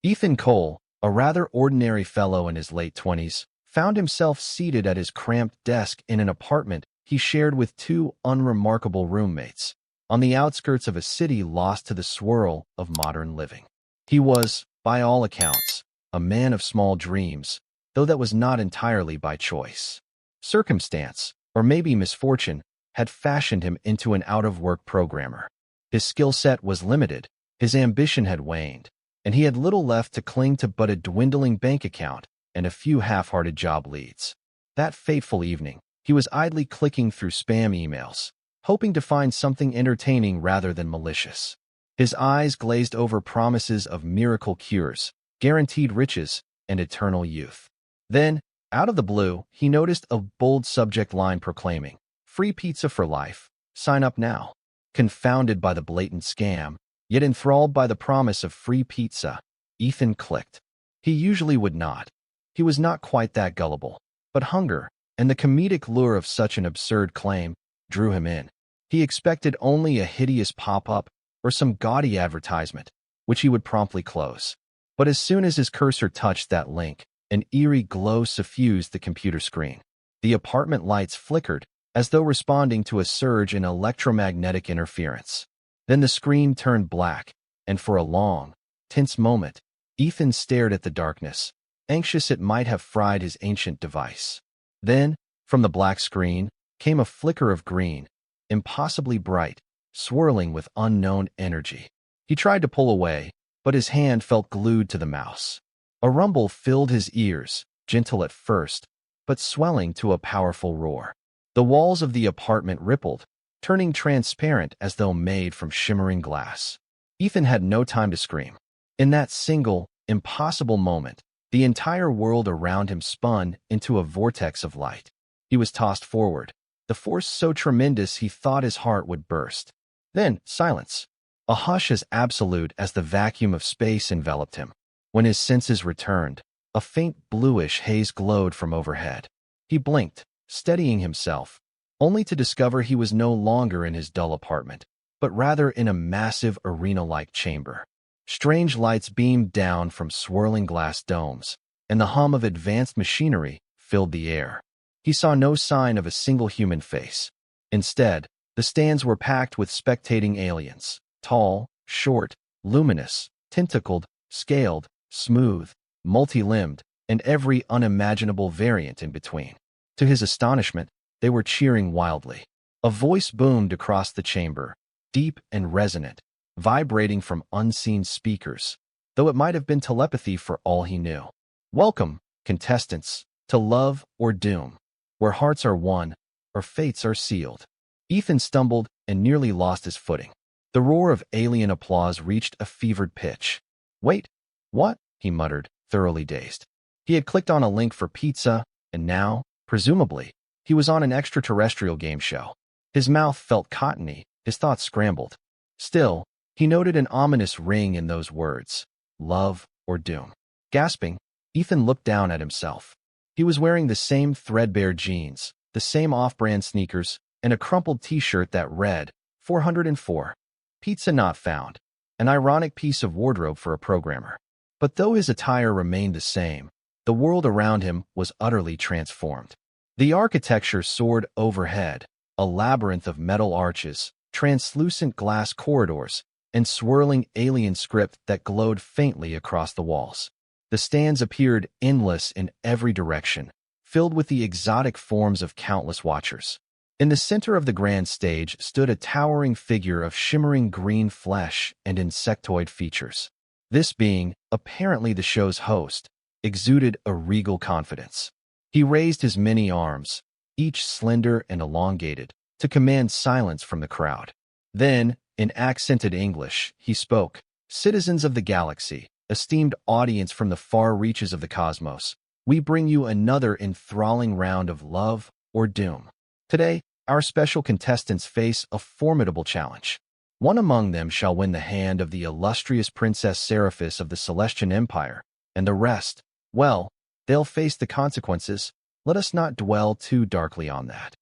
Ethan Cole, a rather ordinary fellow in his late 20s, found himself seated at his cramped desk in an apartment he shared with two unremarkable roommates, on the outskirts of a city lost to the swirl of modern living. He was, by all accounts, a man of small dreams, though that was not entirely by choice. Circumstance, or maybe misfortune, had fashioned him into an out-of-work programmer. His skill set was limited, his ambition had waned, and he had little left to cling to but a dwindling bank account and a few half-hearted job leads. That fateful evening, he was idly clicking through spam emails, hoping to find something entertaining rather than malicious. His eyes glazed over promises of miracle cures, guaranteed riches, and eternal youth. Then, out of the blue, he noticed a bold subject line proclaiming, "Free pizza for life. Sign up now." Confounded by the blatant scam, yet enthralled by the promise of free pizza, Ethan clicked. He usually would not. He was not quite that gullible. But hunger, and the comedic lure of such an absurd claim, drew him in. He expected only a hideous pop-up or some gaudy advertisement, which he would promptly close. But as soon as his cursor touched that link, an eerie glow suffused the computer screen. The apartment lights flickered, as though responding to a surge in electromagnetic interference. Then the screen turned black, and for a long, tense moment, Ethan stared at the darkness, anxious it might have fried his ancient device. Then, from the black screen, came a flicker of green, impossibly bright, swirling with unknown energy. He tried to pull away, but his hand felt glued to the mouse. A rumble filled his ears, gentle at first, but swelling to a powerful roar. The walls of the apartment rippled, turning transparent as though made from shimmering glass. Ethan had no time to scream. In that single, impossible moment, the entire world around him spun into a vortex of light. He was tossed forward, the force so tremendous he thought his heart would burst. Then, silence. A hush as absolute as the vacuum of space enveloped him. When his senses returned, a faint bluish haze glowed from overhead. He blinked, steadying himself, only to discover he was no longer in his dull apartment, but rather in a massive arena-like chamber. Strange lights beamed down from swirling glass domes, and the hum of advanced machinery filled the air. He saw no sign of a single human face. Instead, the stands were packed with spectating aliens, tall, short, luminous, tentacled, scaled, smooth, multi-limbed, and every unimaginable variant in between. To his astonishment, they were cheering wildly. A voice boomed across the chamber, deep and resonant, vibrating from unseen speakers, though it might have been telepathy for all he knew. "Welcome, contestants, to Love or Doom, where hearts are won or fates are sealed." Ethan stumbled and nearly lost his footing. The roar of alien applause reached a fevered pitch. "Wait, what?" he muttered, thoroughly dazed. He had clicked on a link for pizza, and now, presumably, he was on an extraterrestrial game show. His mouth felt cottony, his thoughts scrambled. Still, he noted an ominous ring in those words, love or doom. Gasping, Ethan looked down at himself. He was wearing the same threadbare jeans, the same off-brand sneakers, and a crumpled t-shirt that read, 404. Pizza not found. An ironic piece of wardrobe for a programmer. But though his attire remained the same, the world around him was utterly transformed. The architecture soared overhead, a labyrinth of metal arches, translucent glass corridors, and swirling alien script that glowed faintly across the walls. The stands appeared endless in every direction, filled with the exotic forms of countless watchers. In the center of the grand stage stood a towering figure of shimmering green flesh and insectoid features. This being, apparently the show's host, exuded a regal confidence. He raised his many arms, each slender and elongated, to command silence from the crowd. Then, in accented English, he spoke, "Citizens of the galaxy, esteemed audience from the far reaches of the cosmos, we bring you another enthralling round of Love or Doom. Today, our special contestants face a formidable challenge. One among them shall win the hand of the illustrious Princess Seraphis of the Celestian Empire, and the rest, well, they'll face the consequences. Let us not dwell too darkly on that."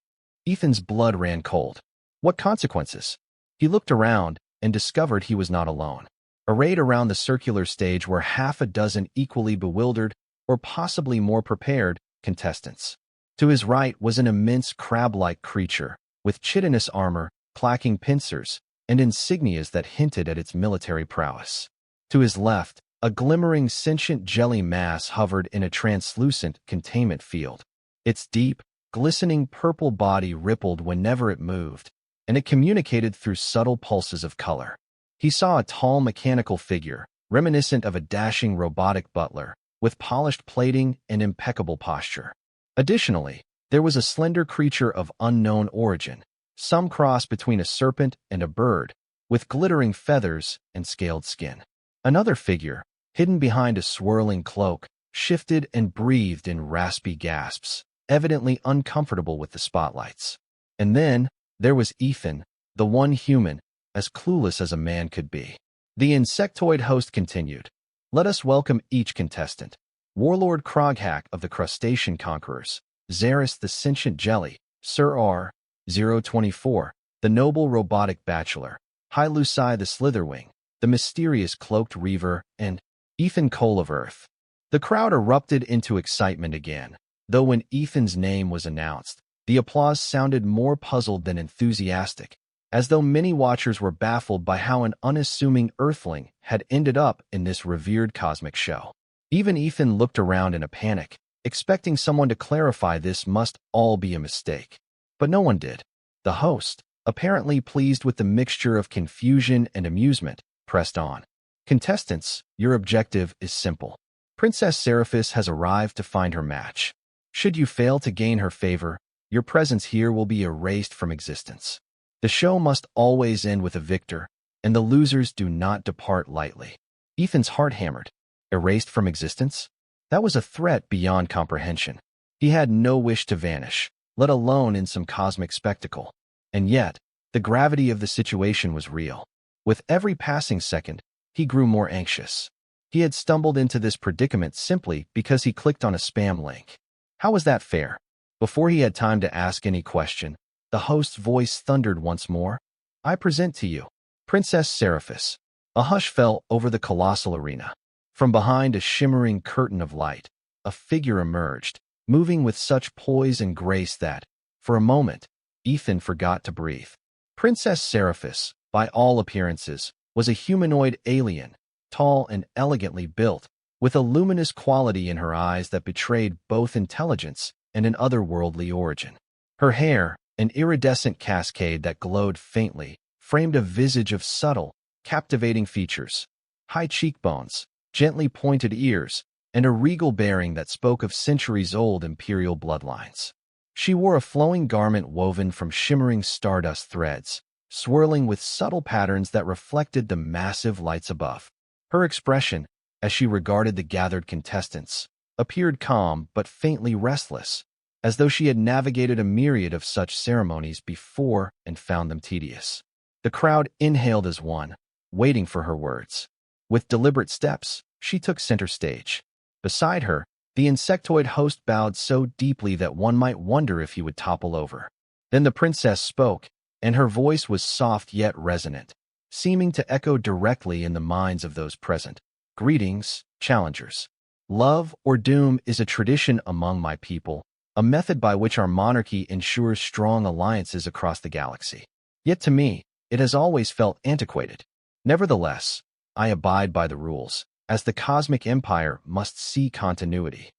Ethan's blood ran cold. What consequences? He looked around and discovered he was not alone. Arrayed around the circular stage were half a dozen equally bewildered, or possibly more prepared, contestants. To his right was an immense crab-like creature, with chitinous armor, clacking pincers, and insignias that hinted at its military prowess. To his left, a glimmering sentient jelly mass hovered in a translucent containment field. Its deep, glistening purple body rippled whenever it moved, and it communicated through subtle pulses of color. He saw a tall mechanical figure, reminiscent of a dashing robotic butler, with polished plating and impeccable posture. Additionally, there was a slender creature of unknown origin, some cross between a serpent and a bird, with glittering feathers and scaled skin. Another figure, hidden behind a swirling cloak, shifted and breathed in raspy gasps, evidently uncomfortable with the spotlights. And then, there was Ethan, the one human, as clueless as a man could be. The insectoid host continued. Let us welcome each contestant. Warlord Kroghack of the Crustacean Conquerors, Xeris the Sentient Jelly, Sir R. 024, the Noble Robotic Bachelor, Hylusai the Slitherwing, the Mysterious Cloaked Reaver, and Ethan Cole of Earth. The crowd erupted into excitement again, though when Ethan's name was announced, the applause sounded more puzzled than enthusiastic, as though many watchers were baffled by how an unassuming Earthling had ended up in this revered cosmic show. Even Ethan looked around in a panic, expecting someone to clarify this must all be a mistake. But no one did. The host, apparently pleased with the mixture of confusion and amusement, pressed on. Contestants, your objective is simple. Princess Seraphis has arrived to find her match. Should you fail to gain her favor, your presence here will be erased from existence. The show must always end with a victor, and the losers do not depart lightly. Ethan's heart hammered. Erased from existence? That was a threat beyond comprehension. He had no wish to vanish, let alone in some cosmic spectacle. And yet, the gravity of the situation was real. With every passing second, he grew more anxious. He had stumbled into this predicament simply because he clicked on a spam link. How was that fair? Before he had time to ask any question, the host's voice thundered once more. I present to you, Princess Seraphis. A hush fell over the colossal arena. From behind a shimmering curtain of light, a figure emerged, moving with such poise and grace that, for a moment, Ethan forgot to breathe. Princess Seraphis, by all appearances, was a humanoid alien, tall and elegantly built, with a luminous quality in her eyes that betrayed both intelligence and an otherworldly origin. Her hair, an iridescent cascade that glowed faintly, framed a visage of subtle, captivating features. High cheekbones, gently pointed ears, and a regal bearing that spoke of centuries-old imperial bloodlines. She wore a flowing garment woven from shimmering stardust threads, swirling with subtle patterns that reflected the massive lights above. Her expression, as she regarded the gathered contestants, appeared calm but faintly restless, as though she had navigated a myriad of such ceremonies before and found them tedious. The crowd inhaled as one, waiting for her words. With deliberate steps, she took center stage. Beside her, the insectoid host bowed so deeply that one might wonder if he would topple over. Then the princess spoke, and her voice was soft yet resonant, seeming to echo directly in the minds of those present. Greetings, challengers. Love or doom is a tradition among my people, a method by which our monarchy ensures strong alliances across the galaxy. Yet to me, it has always felt antiquated. Nevertheless, I abide by the rules, as the cosmic empire must see continuity.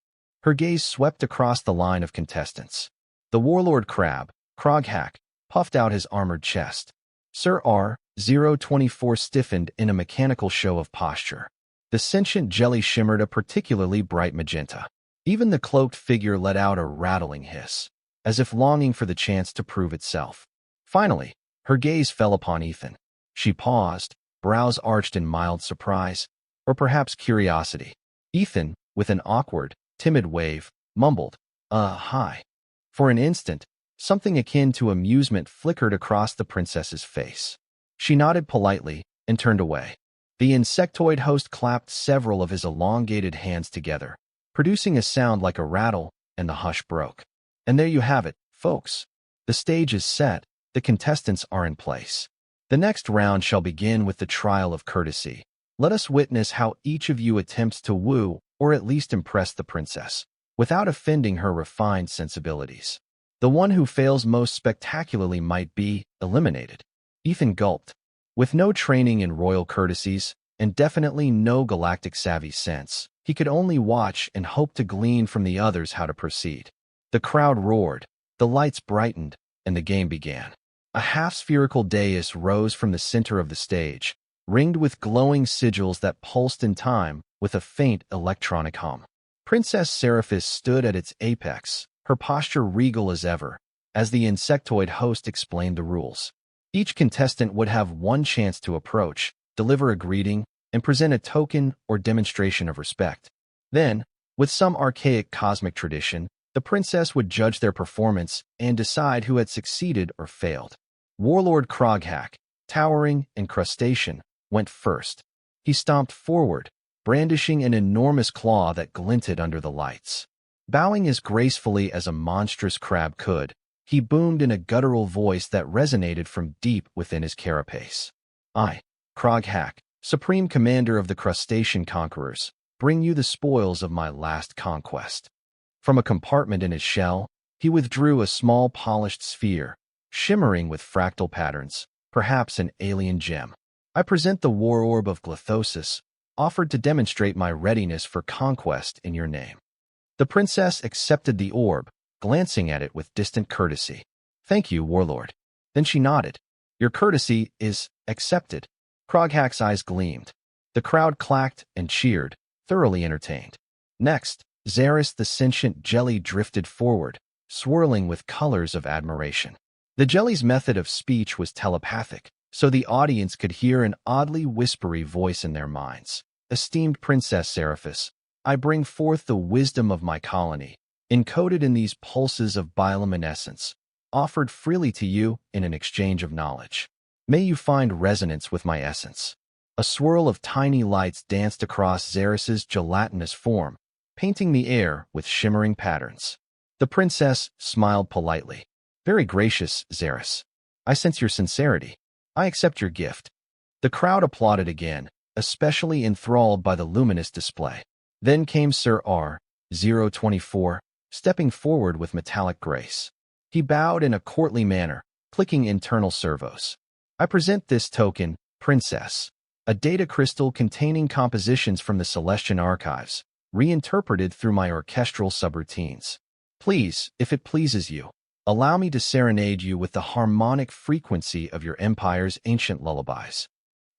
Her gaze swept across the line of contestants. The warlord crab, Kroghack, puffed out his armored chest. Sir R. 024 stiffened in a mechanical show of posture. The sentient jelly shimmered a particularly bright magenta. Even the cloaked figure let out a rattling hiss, as if longing for the chance to prove itself. Finally, her gaze fell upon Ethan. She paused, brows arched in mild surprise, or perhaps curiosity. Ethan, with an awkward, timid wave, mumbled, hi. For an instant, something akin to amusement flickered across the princess's face. She nodded politely and turned away. The insectoid host clapped several of his elongated hands together, producing a sound like a rattle, and the hush broke. And there you have it, folks. The stage is set, the contestants are in place. The next round shall begin with the trial of courtesy. Let us witness how each of you attempts to woo or at least impress the princess, without offending her refined sensibilities. The one who fails most spectacularly might be eliminated. Ethan gulped. With no training in royal courtesies, and definitely no galactic savvy sense, he could only watch and hope to glean from the others how to proceed. The crowd roared, the lights brightened, and the game began. A half-spherical dais rose from the center of the stage, ringed with glowing sigils that pulsed in time with a faint electronic hum. Princess Seraphis stood at its apex, her posture regal as ever, as the insectoid host explained the rules. Each contestant would have one chance to approach, deliver a greeting, and present a token or demonstration of respect. Then, with some archaic cosmic tradition, the princess would judge their performance and decide who had succeeded or failed. Warlord Kroghack, towering and crustacean, went first. He stomped forward, brandishing an enormous claw that glinted under the lights. Bowing as gracefully as a monstrous crab could, he boomed in a guttural voice that resonated from deep within his carapace. I, Kroghack, Supreme Commander of the Crustacean Conquerors, bring you the spoils of my last conquest. From a compartment in his shell, he withdrew a small polished sphere, shimmering with fractal patterns, perhaps an alien gem. I present the war orb of Glythosis, offered to demonstrate my readiness for conquest in your name. The princess accepted the orb, glancing at it with distant courtesy. Thank you, warlord. Then she nodded. Your courtesy is accepted. Kroghack's eyes gleamed. The crowd clacked and cheered, thoroughly entertained. Next, Xeris the sentient jelly drifted forward, swirling with colors of admiration. The jelly's method of speech was telepathic, so the audience could hear an oddly whispery voice in their minds. Esteemed Princess Seraphis, I bring forth the wisdom of my colony, encoded in these pulses of bioluminescence, offered freely to you in an exchange of knowledge. May you find resonance with my essence. A swirl of tiny lights danced across Xeris's gelatinous form, painting the air with shimmering patterns. The princess smiled politely. Very gracious, Xeris. I sense your sincerity. I accept your gift. The crowd applauded again, especially enthralled by the luminous display. Then came Sir R024, stepping forward with metallic grace. He bowed in a courtly manner, clicking internal servos. I present this token, Princess, a data crystal containing compositions from the Celestian archives, reinterpreted through my orchestral subroutines. Please, if it pleases you, allow me to serenade you with the harmonic frequency of your empire's ancient lullabies.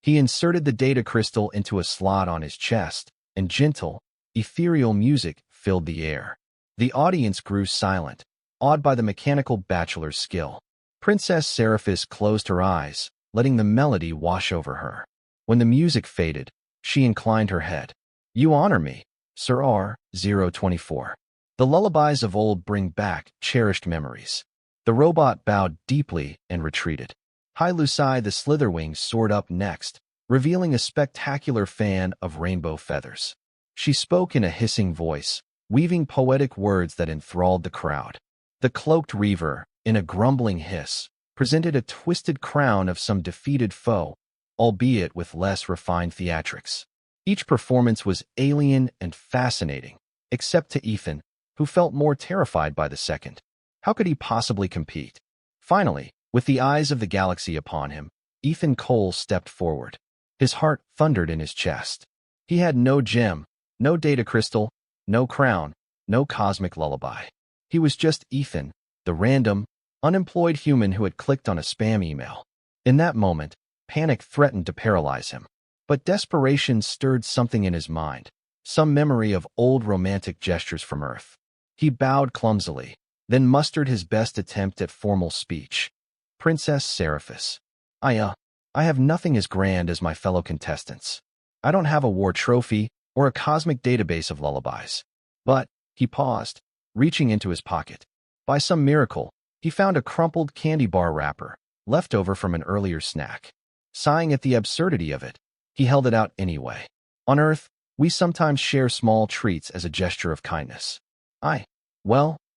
He inserted the data crystal into a slot on his chest, and gentle, ethereal music filled the air. The audience grew silent, awed by the mechanical bachelor's skill. Princess Seraphis closed her eyes, letting the melody wash over her. When the music faded, she inclined her head. You honor me, Sir R024. The lullabies of old bring back cherished memories. The robot bowed deeply and retreated. High Lucai the Slitherwing soared up next, revealing a spectacular fan of rainbow feathers. She spoke in a hissing voice, weaving poetic words that enthralled the crowd. The cloaked Reaver, in a grumbling hiss, presented a twisted crown of some defeated foe, albeit with less refined theatrics. Each performance was alien and fascinating, except to Ethan, who felt more terrified by the second. How could he possibly compete? Finally, with the eyes of the galaxy upon him, Ethan Cole stepped forward. His heart thundered in his chest. He had no gem, no data crystal, no crown, no cosmic lullaby. He was just Ethan, the random, unemployed human who had clicked on a spam email. In that moment, panic threatened to paralyze him. But desperation stirred something in his mind, some memory of old romantic gestures from Earth. He bowed clumsily, then mustered his best attempt at formal speech. Princess Seraphis. I have nothing as grand as my fellow contestants. I don't have a war trophy or a cosmic database of lullabies. But, he paused, reaching into his pocket. By some miracle, he found a crumpled candy bar wrapper, left over from an earlier snack. Sighing at the absurdity of it, he held it out anyway. On Earth, we sometimes share small treats as a gesture of kindness.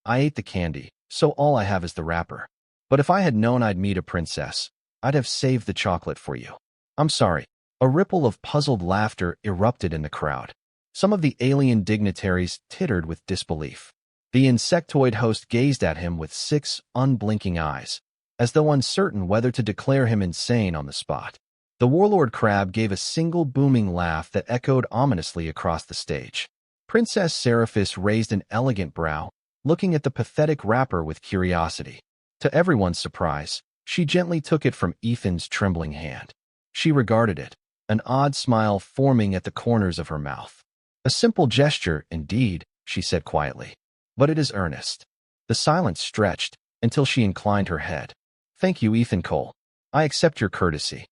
I ate the candy, so all I have is the wrapper. But if I had known I'd meet a princess, I'd have saved the chocolate for you. I'm sorry. A ripple of puzzled laughter erupted in the crowd. Some of the alien dignitaries tittered with disbelief. The insectoid host gazed at him with 6 unblinking eyes, as though uncertain whether to declare him insane on the spot. The warlord crab gave a single booming laugh that echoed ominously across the stage. Princess Seraphis raised an elegant brow, looking at the pathetic rapper with curiosity. To everyone's surprise, she gently took it from Ethan's trembling hand. She regarded it, an odd smile forming at the corners of her mouth. A simple gesture, indeed, she said quietly. But it is earnest. The silence stretched until she inclined her head. Thank you, Ethan Cole. I accept your courtesy.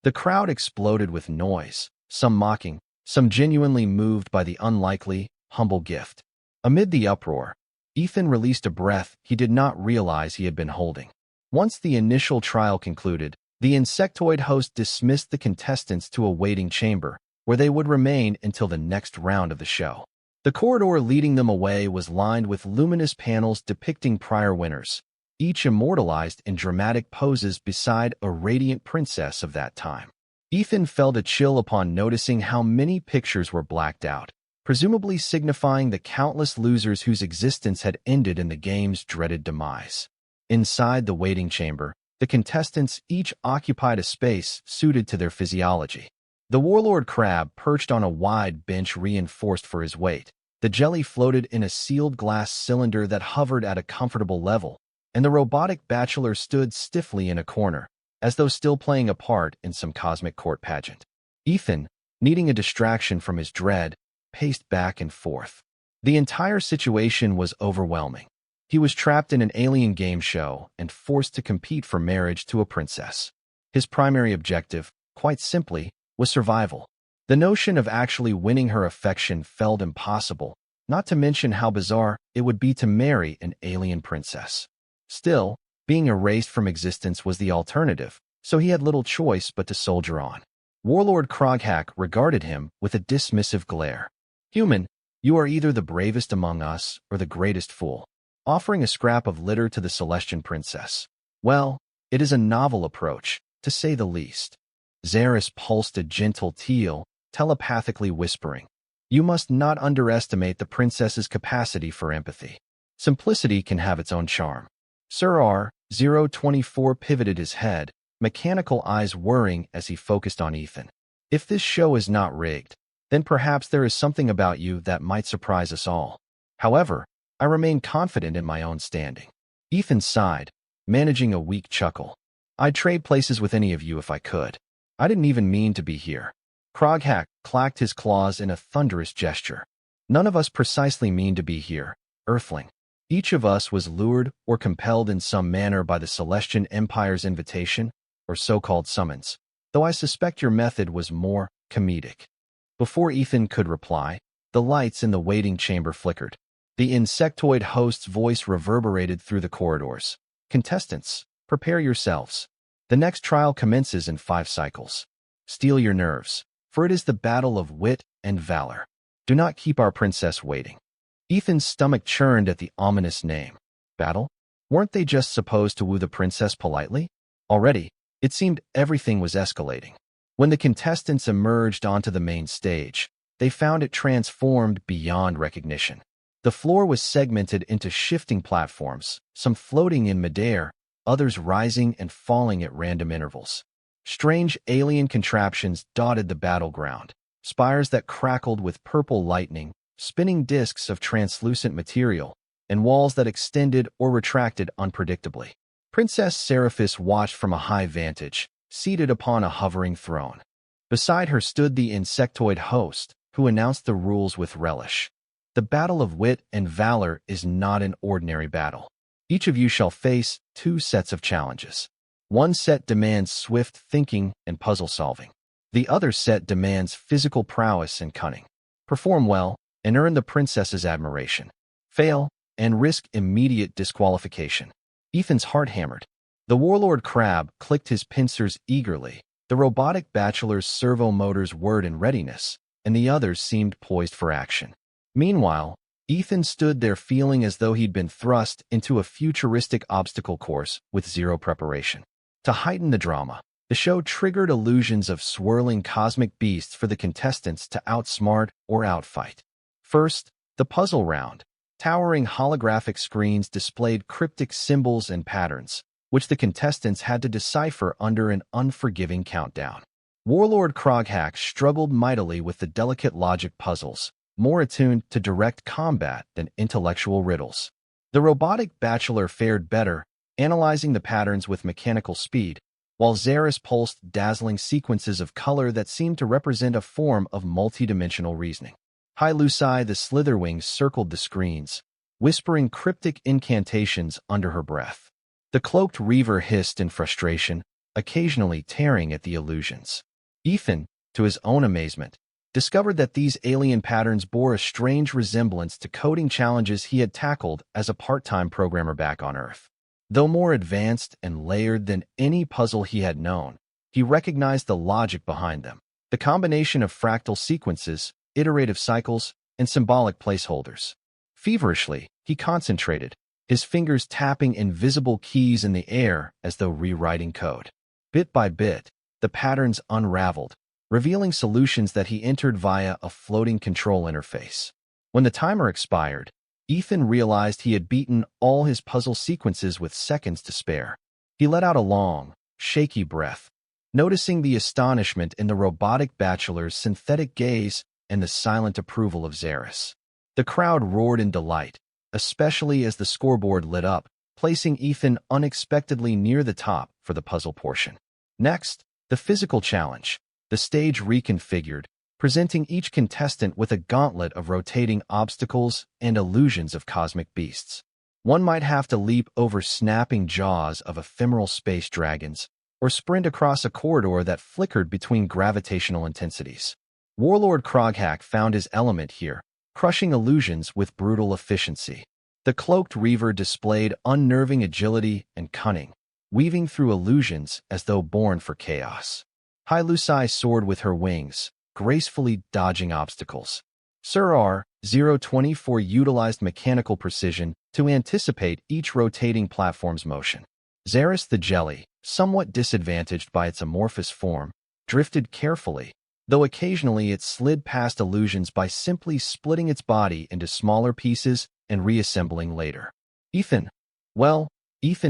The crowd exploded with noise, some mocking, some genuinely moved by the unlikely, humble gift. Amid the uproar, Ethan released a breath he did not realize he had been holding. Once the initial trial concluded, the insectoid host dismissed the contestants to a waiting chamber, where they would remain until the next round of the show. The corridor leading them away was lined with luminous panels depicting prior winners, each immortalized in dramatic poses beside a radiant princess of that time. Ethan felt a chill upon noticing how many pictures were blacked out, presumably signifying the countless losers whose existence had ended in the game's dreaded demise. Inside the waiting chamber, the contestants each occupied a space suited to their physiology. The warlord crab perched on a wide bench reinforced for his weight. The jelly floated in a sealed glass cylinder that hovered at a comfortable level, and the robotic bachelor stood stiffly in a corner, as though still playing a part in some cosmic court pageant. Ethan, needing a distraction from his dread, paced back and forth. The entire situation was overwhelming. He was trapped in an alien game show and forced to compete for marriage to a princess. His primary objective, quite simply, was survival. The notion of actually winning her affection felt impossible, not to mention how bizarre it would be to marry an alien princess. Still, being erased from existence was the alternative, so he had little choice but to soldier on. Warlord Kroghack regarded him with a dismissive glare. Human, you are either the bravest among us or the greatest fool. Offering a scrap of litter to the Celestian princess. Well, it is a novel approach, to say the least. Zaris pulsed a gentle teal, telepathically whispering, "You must not underestimate the princess's capacity for empathy. Simplicity can have its own charm." Sir R024 pivoted his head, mechanical eyes whirring as he focused on Ethan. If this show is not rigged, then perhaps there is something about you that might surprise us all. However, I remain confident in my own standing. Ethan sighed, managing a weak chuckle. I'd trade places with any of you if I could. I didn't even mean to be here. Kroghack clacked his claws in a thunderous gesture. None of us precisely mean to be here, Earthling. Each of us was lured or compelled in some manner by the Celestian Empire's invitation, or so-called summons, though I suspect your method was more comedic. Before Ethan could reply, the lights in the waiting chamber flickered. The insectoid host's voice reverberated through the corridors. Contestants, prepare yourselves. The next trial commences in 5 cycles. Steel your nerves, for it is the battle of wit and valor. Do not keep our princess waiting. Ethan's stomach churned at the ominous name. Battle? Weren't they just supposed to woo the princess politely? Already, it seemed everything was escalating. When the contestants emerged onto the main stage, they found it transformed beyond recognition. The floor was segmented into shifting platforms, some floating in midair, others rising and falling at random intervals. Strange alien contraptions dotted the battleground, spires that crackled with purple lightning, spinning discs of translucent material, and walls that extended or retracted unpredictably. Princess Seraphis watched from a high vantage, seated upon a hovering throne. Beside her stood the insectoid host, who announced the rules with relish. The battle of wit and valor is not an ordinary battle. Each of you shall face 2 sets of challenges. One set demands swift thinking and puzzle solving. The other set demands physical prowess and cunning. Perform well and earn the princess's admiration. Fail and risk immediate disqualification. Ethan's heart hammered. The warlord crab clicked his pincers eagerly. The robotic bachelor's servo motors whirred in readiness, and the others seemed poised for action. Meanwhile, Ethan stood there feeling as though he'd been thrust into a futuristic obstacle course with zero preparation. To heighten the drama, The show triggered illusions of swirling cosmic beasts for the contestants to outsmart or outfight. First, the puzzle round. Towering holographic screens displayed cryptic symbols and patterns, which the contestants had to decipher under an unforgiving countdown. Warlord Kroghack struggled mightily with the delicate logic puzzles, more attuned to direct combat than intellectual riddles. The robotic bachelor fared better, analyzing the patterns with mechanical speed, while Xeris pulsed dazzling sequences of color that seemed to represent a form of multidimensional reasoning. Lucy the Slitherwing circled the screens, whispering cryptic incantations under her breath. The cloaked Reaver hissed in frustration, occasionally tearing at the illusions. Ethan, to his own amazement, discovered that these alien patterns bore a strange resemblance to coding challenges he had tackled as a part-time programmer back on Earth. Though more advanced and layered than any puzzle he had known, he recognized the logic behind them. The combination of fractal sequences, iterative cycles, and symbolic placeholders. Feverishly, he concentrated, his fingers tapping invisible keys in the air as though rewriting code. Bit by bit, the patterns unraveled, revealing solutions that he entered via a floating control interface. When the timer expired, Ethan realized he had beaten all his puzzle sequences with seconds to spare. He let out a long, shaky breath, noticing the astonishment in the robotic bachelor's synthetic gaze and the silent approval of Xeris. The crowd roared in delight, especially as the scoreboard lit up, placing Ethan unexpectedly near the top for the puzzle portion. Next, the physical challenge. The stage reconfigured, presenting each contestant with a gauntlet of rotating obstacles and illusions of cosmic beasts. One might have to leap over snapping jaws of ephemeral space dragons, or sprint across a corridor that flickered between gravitational intensities. Warlord Kroghack found his element here, crushing illusions with brutal efficiency. The cloaked Reaver displayed unnerving agility and cunning, weaving through illusions as though born for chaos. Lucy soared with her wings, gracefully dodging obstacles. Sir R-024 utilized mechanical precision to anticipate each rotating platform's motion. Xeris the Jelly, somewhat disadvantaged by its amorphous form, drifted carefully, though occasionally it slid past illusions by simply splitting its body into smaller pieces and reassembling later. Ethan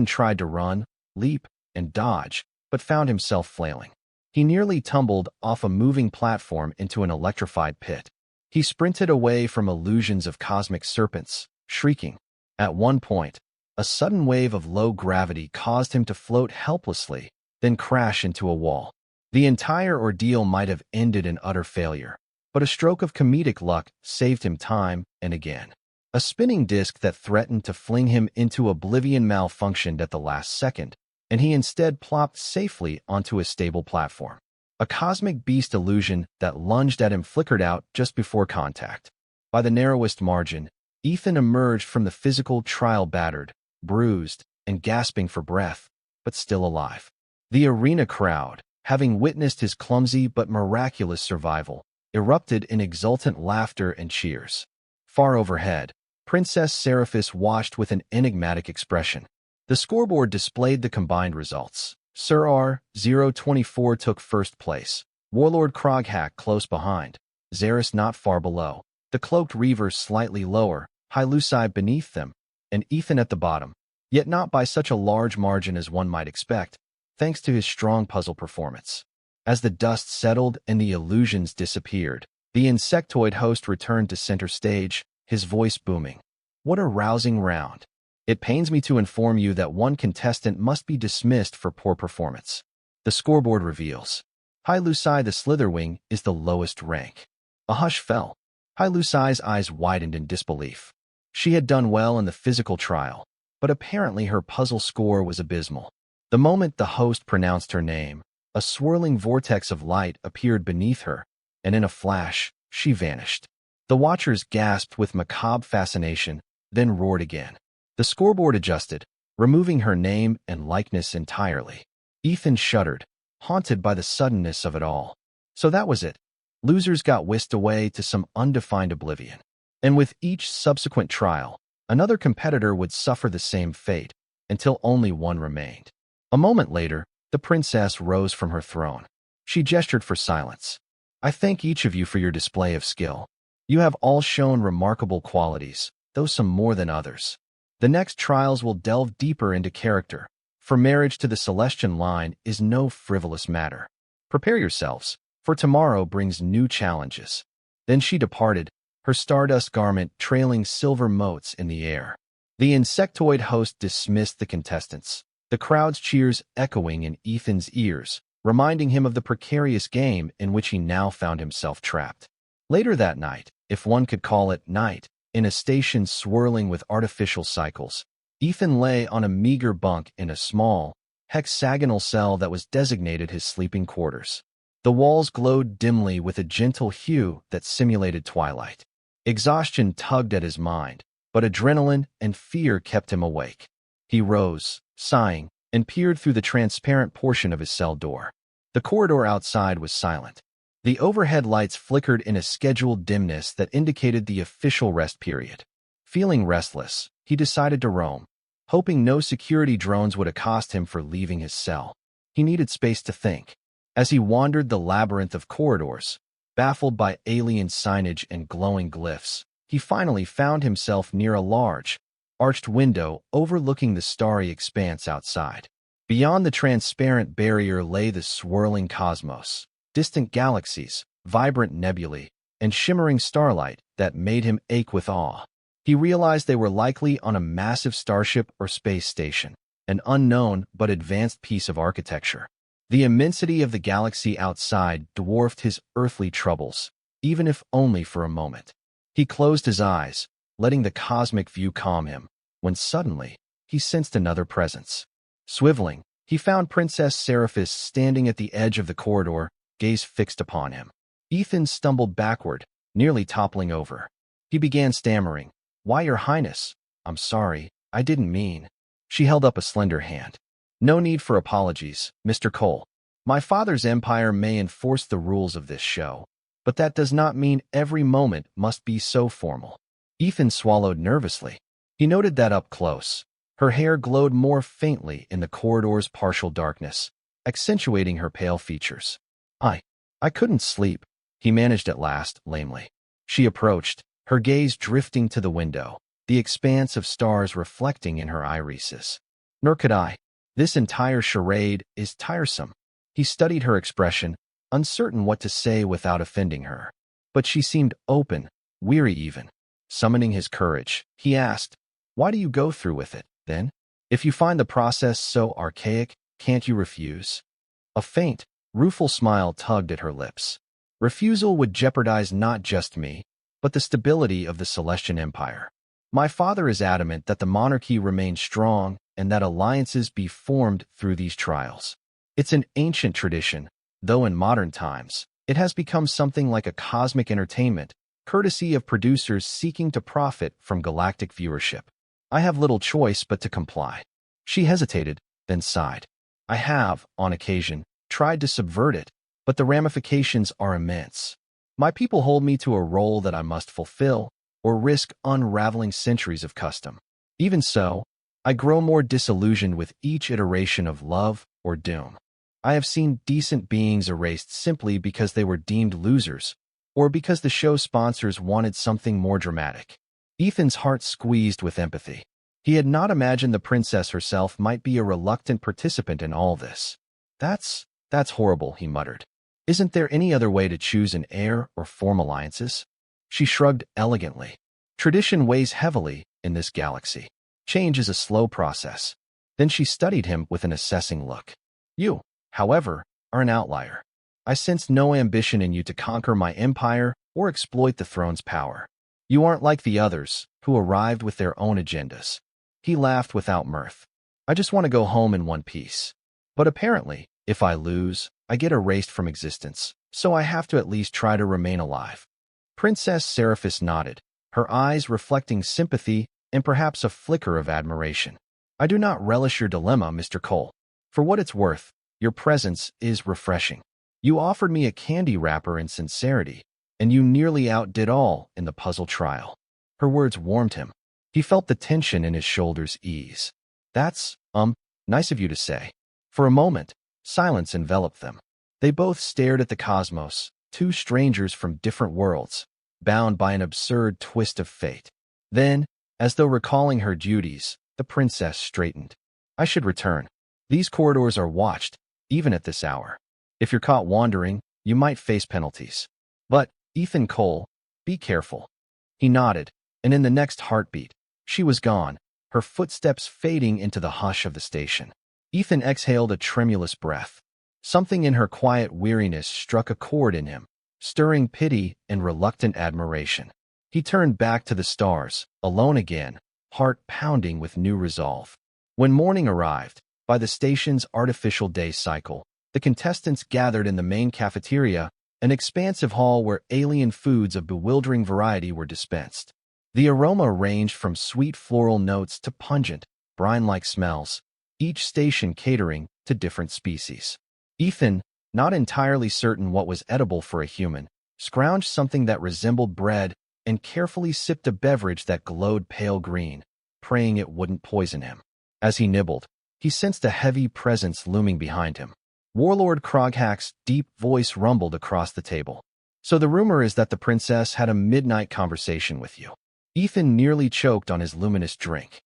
tried to run, leap, and dodge, but found himself flailing. He nearly tumbled off a moving platform into an electrified pit. He sprinted away from illusions of cosmic serpents, shrieking. At one point, a sudden wave of low gravity caused him to float helplessly, then crash into a wall. The entire ordeal might have ended in utter failure, but a stroke of comedic luck saved him time and again. A spinning disc that threatened to fling him into oblivion malfunctioned at the last second, and he instead plopped safely onto a stable platform. A cosmic beast illusion that lunged at him flickered out just before contact. By the narrowest margin, Ethan emerged from the physical trial battered, bruised, and gasping for breath, but still alive. The arena crowd, having witnessed his clumsy but miraculous survival, erupted in exultant laughter and cheers. Far overhead, Princess Seraphis watched with an enigmatic expression. The scoreboard displayed the combined results. Sir R-024 took first place, Warlord Kroghack close behind, Xeris not far below, the cloaked Reaver slightly lower, Lucy beneath them, and Ethan at the bottom, yet not by such a large margin as one might expect, thanks to his strong puzzle performance. As the dust settled and the illusions disappeared, the insectoid host returned to center stage, his voice booming. What a rousing round. It pains me to inform you that one contestant must be dismissed for poor performance. The scoreboard reveals. Lucy the Slitherwing is the lowest rank. A hush fell. Lucy's eyes widened in disbelief. She had done well in the physical trial, but apparently her puzzle score was abysmal. The moment the host pronounced her name, a swirling vortex of light appeared beneath her, and in a flash, she vanished. The watchers gasped with macabre fascination, then roared again. The scoreboard adjusted, removing her name and likeness entirely. Ethan shuddered, haunted by the suddenness of it all. So that was it. Losers got whisked away to some undefined oblivion. And with each subsequent trial, another competitor would suffer the same fate, until only one remained. A moment later, The princess rose from her throne. She gestured for silence. I thank each of you for your display of skill. You have all shown remarkable qualities, though some more than others. The next trials will delve deeper into character, for marriage to the Celestian line is no frivolous matter. Prepare yourselves, for tomorrow brings new challenges. Then she departed, her stardust garment trailing silver motes in the air. The insectoid host dismissed the contestants, the crowd's cheers echoing in Ethan's ears, reminding him of the precarious game in which he now found himself trapped. Later that night, if one could call it night, in a station swirling with artificial cycles, Ethan lay on a meager bunk in a small, hexagonal cell that was designated his sleeping quarters. The walls glowed dimly with a gentle hue that simulated twilight. Exhaustion tugged at his mind, but adrenaline and fear kept him awake. He rose, sighing, and peered through the transparent portion of his cell door. The corridor outside was silent. The overhead lights flickered in a scheduled dimness that indicated the official rest period. Feeling restless, he decided to roam, hoping no security drones would accost him for leaving his cell. He needed space to think. As he wandered the labyrinth of corridors, baffled by alien signage and glowing glyphs, he finally found himself near a large, arched window overlooking the starry expanse outside. Beyond the transparent barrier lay the swirling cosmos, distant galaxies, vibrant nebulae, and shimmering starlight that made him ache with awe. He realized they were likely on a massive starship or space station, an unknown but advanced piece of architecture. The immensity of the galaxy outside dwarfed his earthly troubles, even if only for a moment. He closed his eyes, letting the cosmic view calm him, when suddenly, he sensed another presence. Swiveling, he found Princess Seraphis standing at the edge of the corridor, gaze fixed upon him. Ethan stumbled backward, nearly toppling over. He began stammering, "Why, Your Highness? I'm sorry, I didn't mean." She held up a slender hand. "No need for apologies, Mr. Cole. My father's empire may enforce the rules of this show, but that does not mean every moment must be so formal." Ethan swallowed nervously. He noted that up close, her hair glowed more faintly in the corridor's partial darkness, accentuating her pale features. I couldn't sleep," he managed at last, lamely. She approached, her gaze drifting to the window, the expanse of stars reflecting in her irises. "Nor could I. This entire charade is tiresome." He studied her expression, uncertain what to say without offending her. But she seemed open, weary even. Summoning his courage, he asked, "Why do you go through with it, then? If you find the process so archaic, can't you refuse?" A faint, rueful smile tugged at her lips. "Refusal would jeopardize not just me, but the stability of the Celestian Empire. My father is adamant that the monarchy remain strong and that alliances be formed through these trials. It's an ancient tradition, though in modern times, it has become something like a cosmic entertainment, courtesy of producers seeking to profit from galactic viewership. I have little choice but to comply." She hesitated, then sighed. "I have, on occasion, tried to subvert it, but the ramifications are immense. My people hold me to a role that I must fulfill, or risk unraveling centuries of custom. Even so, I grow more disillusioned with each iteration of love or doom. I have seen decent beings erased simply because they were deemed losers, or because the show sponsors wanted something more dramatic." Ethan's heart squeezed with empathy. He had not imagined the princess herself might be a reluctant participant in all this. That's horrible," he muttered. "Isn't there any other way to choose an heir or form alliances?" She shrugged elegantly. "Tradition weighs heavily in this galaxy. Change is a slow process." Then she studied him with an assessing look. "You, however, are an outlier. I sense no ambition in you to conquer my empire or exploit the throne's power. You aren't like the others, who arrived with their own agendas." He laughed without mirth. "I just want to go home in one piece. But apparently, if I lose, I get erased from existence, so I have to at least try to remain alive." Princess Seraphis nodded, her eyes reflecting sympathy and perhaps a flicker of admiration. "I do not relish your dilemma, Mr. Cole. For what it's worth, your presence is refreshing. You offered me a candy wrapper in sincerity, and you nearly outdid all in the puzzle trial." Her words warmed him. He felt the tension in his shoulders ease. "That's, nice of you to say." For a moment, Silence enveloped them. They both stared at the cosmos, two strangers from different worlds, bound by an absurd twist of fate. Then, as though recalling her duties, the princess straightened. I should return. These corridors are watched, even at this hour. If you're caught wandering, you might face penalties. But, Ethan Cole, be careful. He nodded, and in the next heartbeat, she was gone, her footsteps fading into the hush of the station. Ethan exhaled a tremulous breath. Something in her quiet weariness struck a chord in him, stirring pity and reluctant admiration. He turned back to the stars, alone again, heart pounding with new resolve. When morning arrived, by the station's artificial day cycle, the contestants gathered in the main cafeteria, an expansive hall where alien foods of bewildering variety were dispensed. The aroma ranged from sweet floral notes to pungent, brine-like smells, each station catering to different species. Ethan, not entirely certain what was edible for a human, scrounged something that resembled bread and carefully sipped a beverage that glowed pale green, praying it wouldn't poison him. As he nibbled, he sensed a heavy presence looming behind him. Warlord Kroghack's deep voice rumbled across the table. So the rumor is that the princess had a midnight conversation with you. Ethan nearly choked on his luminous drink.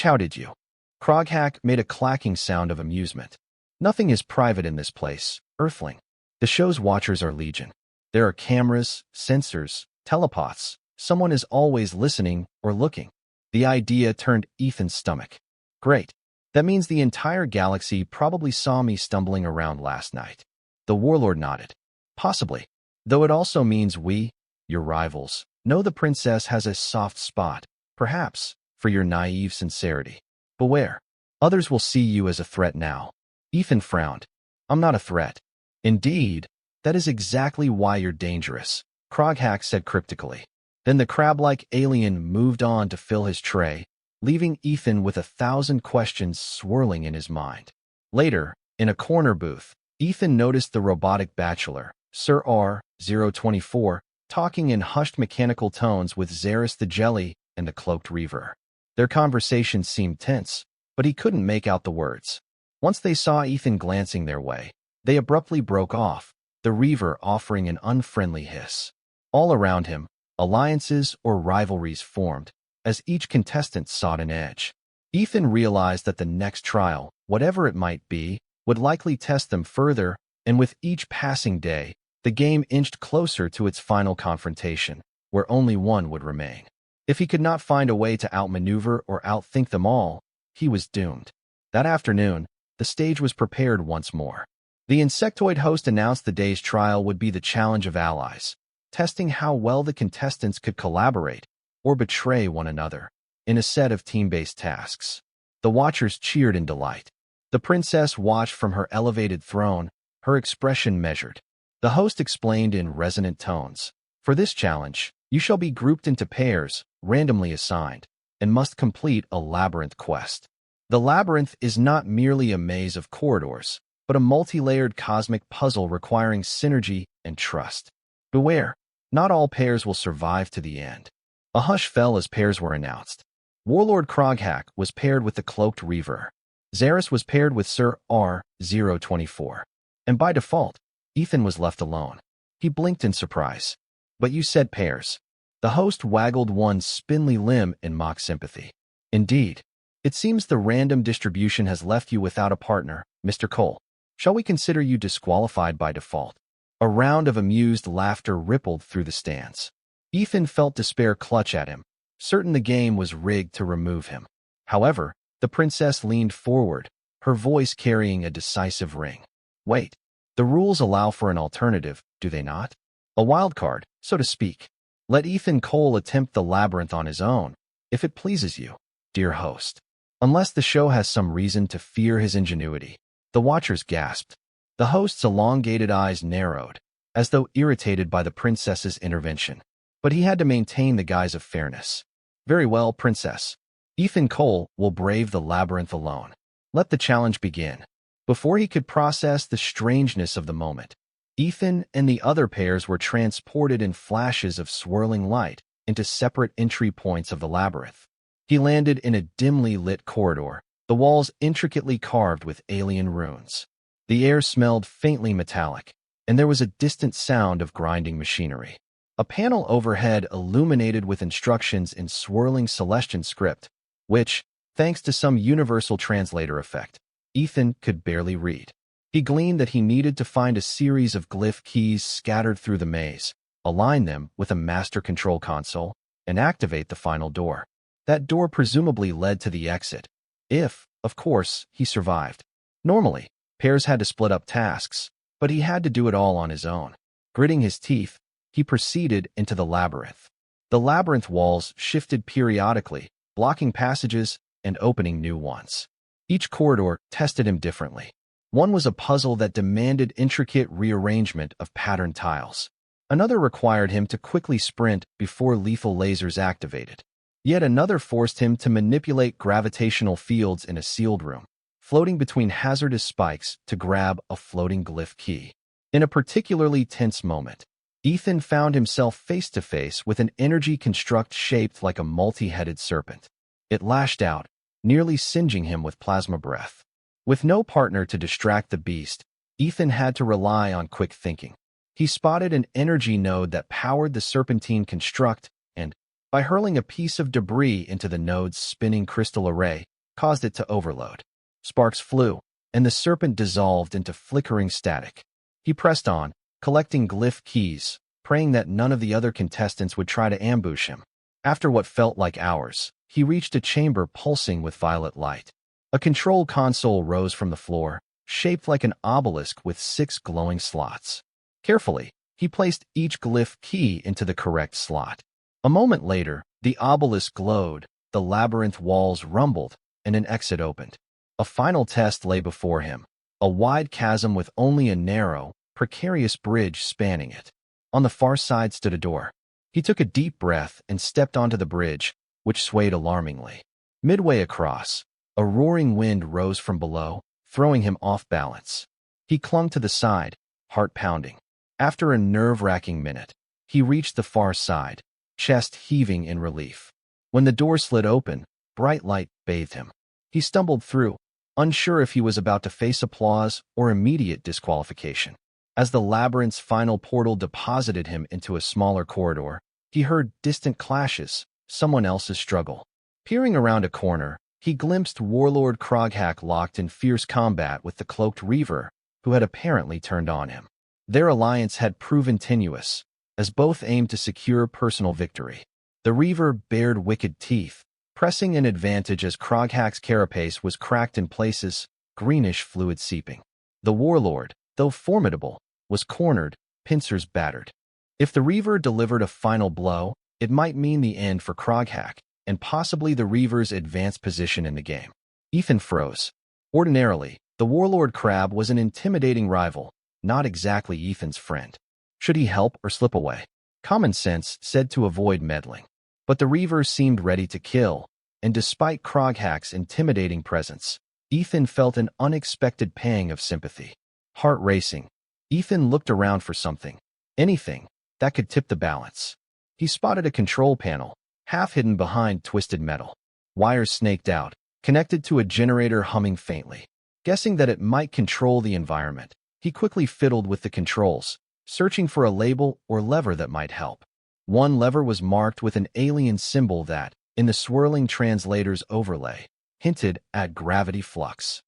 How did you? Kroghack made a clacking sound of amusement. Nothing is private in this place, Earthling. The show's watchers are legion. There are cameras, sensors, telepaths. Someone is always listening or looking. The idea turned Ethan's stomach. Great. That means the entire galaxy probably saw me stumbling around last night. The warlord nodded. Possibly. Though it also means we, your rivals, know the princess has a soft spot, perhaps, for your naive sincerity. Beware. Others will see you as a threat now. Ethan frowned. I'm not a threat. Indeed, that is exactly why you're dangerous, Kroghack said cryptically. Then the crab-like alien moved on to fill his tray, leaving Ethan with 1,000 questions swirling in his mind. Later, in a corner booth, Ethan noticed the robotic bachelor, Sir R024, talking in hushed mechanical tones with Xeris the Jelly and the cloaked Reaver. Their conversation seemed tense, but he couldn't make out the words. Once they saw Ethan glancing their way, they abruptly broke off, the Reaver offering an unfriendly hiss. All around him, alliances or rivalries formed, as each contestant sought an edge. Ethan realized that the next trial, whatever it might be, would likely test them further, and with each passing day, the game inched closer to its final confrontation, where only one would remain. If he could not find a way to outmaneuver or outthink them all, he was doomed. That afternoon, the stage was prepared once more. The insectoid host announced the day's trial would be the challenge of allies, testing how well the contestants could collaborate or betray one another in a set of team-based tasks. The watchers cheered in delight. The princess watched from her elevated throne, her expression measured. The host explained in resonant tones, "For this challenge, you shall be grouped into pairs, randomly assigned, and must complete a labyrinth quest. The labyrinth is not merely a maze of corridors, but a multi-layered cosmic puzzle requiring synergy and trust. Beware, not all pairs will survive to the end." A hush fell as pairs were announced. Warlord Kroghack was paired with the cloaked Reaver. Xeris was paired with Sir R024. And by default, Ethan was left alone. He blinked in surprise. "But you said pairs." The host waggled one spindly limb in mock sympathy. "Indeed. It seems the random distribution has left you without a partner, Mr. Cole. Shall we consider you disqualified by default?" A round of amused laughter rippled through the stands. Ethan felt despair clutch at him, certain the game was rigged to remove him. However, the princess leaned forward, her voice carrying a decisive ring. "Wait. The rules allow for an alternative, do they not? A wild card, so to speak. Let Ethan Cole attempt the labyrinth on his own, if it pleases you, dear host. Unless the show has some reason to fear his ingenuity." The watchers gasped. The host's elongated eyes narrowed, as though irritated by the princess's intervention. But he had to maintain the guise of fairness. "Very well, princess. Ethan Cole will brave the labyrinth alone. Let the challenge begin." Before he could process the strangeness of the moment, Ethan and the other pairs were transported in flashes of swirling light into separate entry points of the labyrinth. He landed in a dimly lit corridor, the walls intricately carved with alien runes. The air smelled faintly metallic, and there was a distant sound of grinding machinery. A panel overhead illuminated with instructions in swirling Celestian script, which, thanks to some universal translator effect, Ethan could barely read. He gleaned that he needed to find a series of glyph keys scattered through the maze, align them with a master control console, and activate the final door. That door presumably led to the exit, if, of course, he survived. Normally, pairs had to split up tasks, but he had to do it all on his own. Gritting his teeth, he proceeded into the labyrinth. The labyrinth walls shifted periodically, blocking passages and opening new ones. Each corridor tested him differently. One was a puzzle that demanded intricate rearrangement of patterned tiles. Another required him to quickly sprint before lethal lasers activated. Yet another forced him to manipulate gravitational fields in a sealed room, floating between hazardous spikes to grab a floating glyph key. In a particularly tense moment, Ethan found himself face-to-face with an energy construct shaped like a multi-headed serpent. It lashed out, nearly singeing him with plasma breath. With no partner to distract the beast, Ethan had to rely on quick thinking. He spotted an energy node that powered the serpentine construct and, by hurling a piece of debris into the node's spinning crystal array, caused it to overload. Sparks flew, and the serpent dissolved into flickering static. He pressed on, collecting glyph keys, praying that none of the other contestants would try to ambush him. After what felt like hours, he reached a chamber pulsing with violet light. A control console rose from the floor, shaped like an obelisk with 6 glowing slots. Carefully, he placed each glyph key into the correct slot. A moment later, the obelisk glowed, the labyrinth walls rumbled, and an exit opened. A final test lay before him, a wide chasm with only a narrow, precarious bridge spanning it. On the far side stood a door. He took a deep breath and stepped onto the bridge, which swayed alarmingly. Midway across, a roaring wind rose from below, throwing him off balance. He clung to the side, heart pounding. After a nerve-wracking minute, he reached the far side, chest heaving in relief. When the door slid open, bright light bathed him. He stumbled through, unsure if he was about to face applause or immediate disqualification. As the labyrinth's final portal deposited him into a smaller corridor, he heard distant clashes, someone else's struggle. Peering around a corner, he glimpsed warlord Kroghak locked in fierce combat with the cloaked Reaver, who had apparently turned on him. Their alliance had proven tenuous, as both aimed to secure personal victory. The Reaver bared wicked teeth, pressing an advantage as Kroghak's carapace was cracked in places, greenish fluid seeping. The warlord, though formidable, was cornered, pincers battered. If the Reaver delivered a final blow, it might mean the end for Kroghak, and possibly the Reaver's advanced position in the game. Ethan froze. Ordinarily, the warlord crab was an intimidating rival, not exactly Ethan's friend. Should he help or slip away? Common sense said to avoid meddling. But the Reaver seemed ready to kill, and despite Kroghak's intimidating presence, Ethan felt an unexpected pang of sympathy. Heart racing, Ethan looked around for something, anything, that could tip the balance. He spotted a control panel, half hidden behind twisted metal. Wires snaked out, connected to a generator humming faintly. Guessing that it might control the environment, he quickly fiddled with the controls, searching for a label or lever that might help. One lever was marked with an alien symbol that, in the swirling translator's overlay, hinted at gravity flux.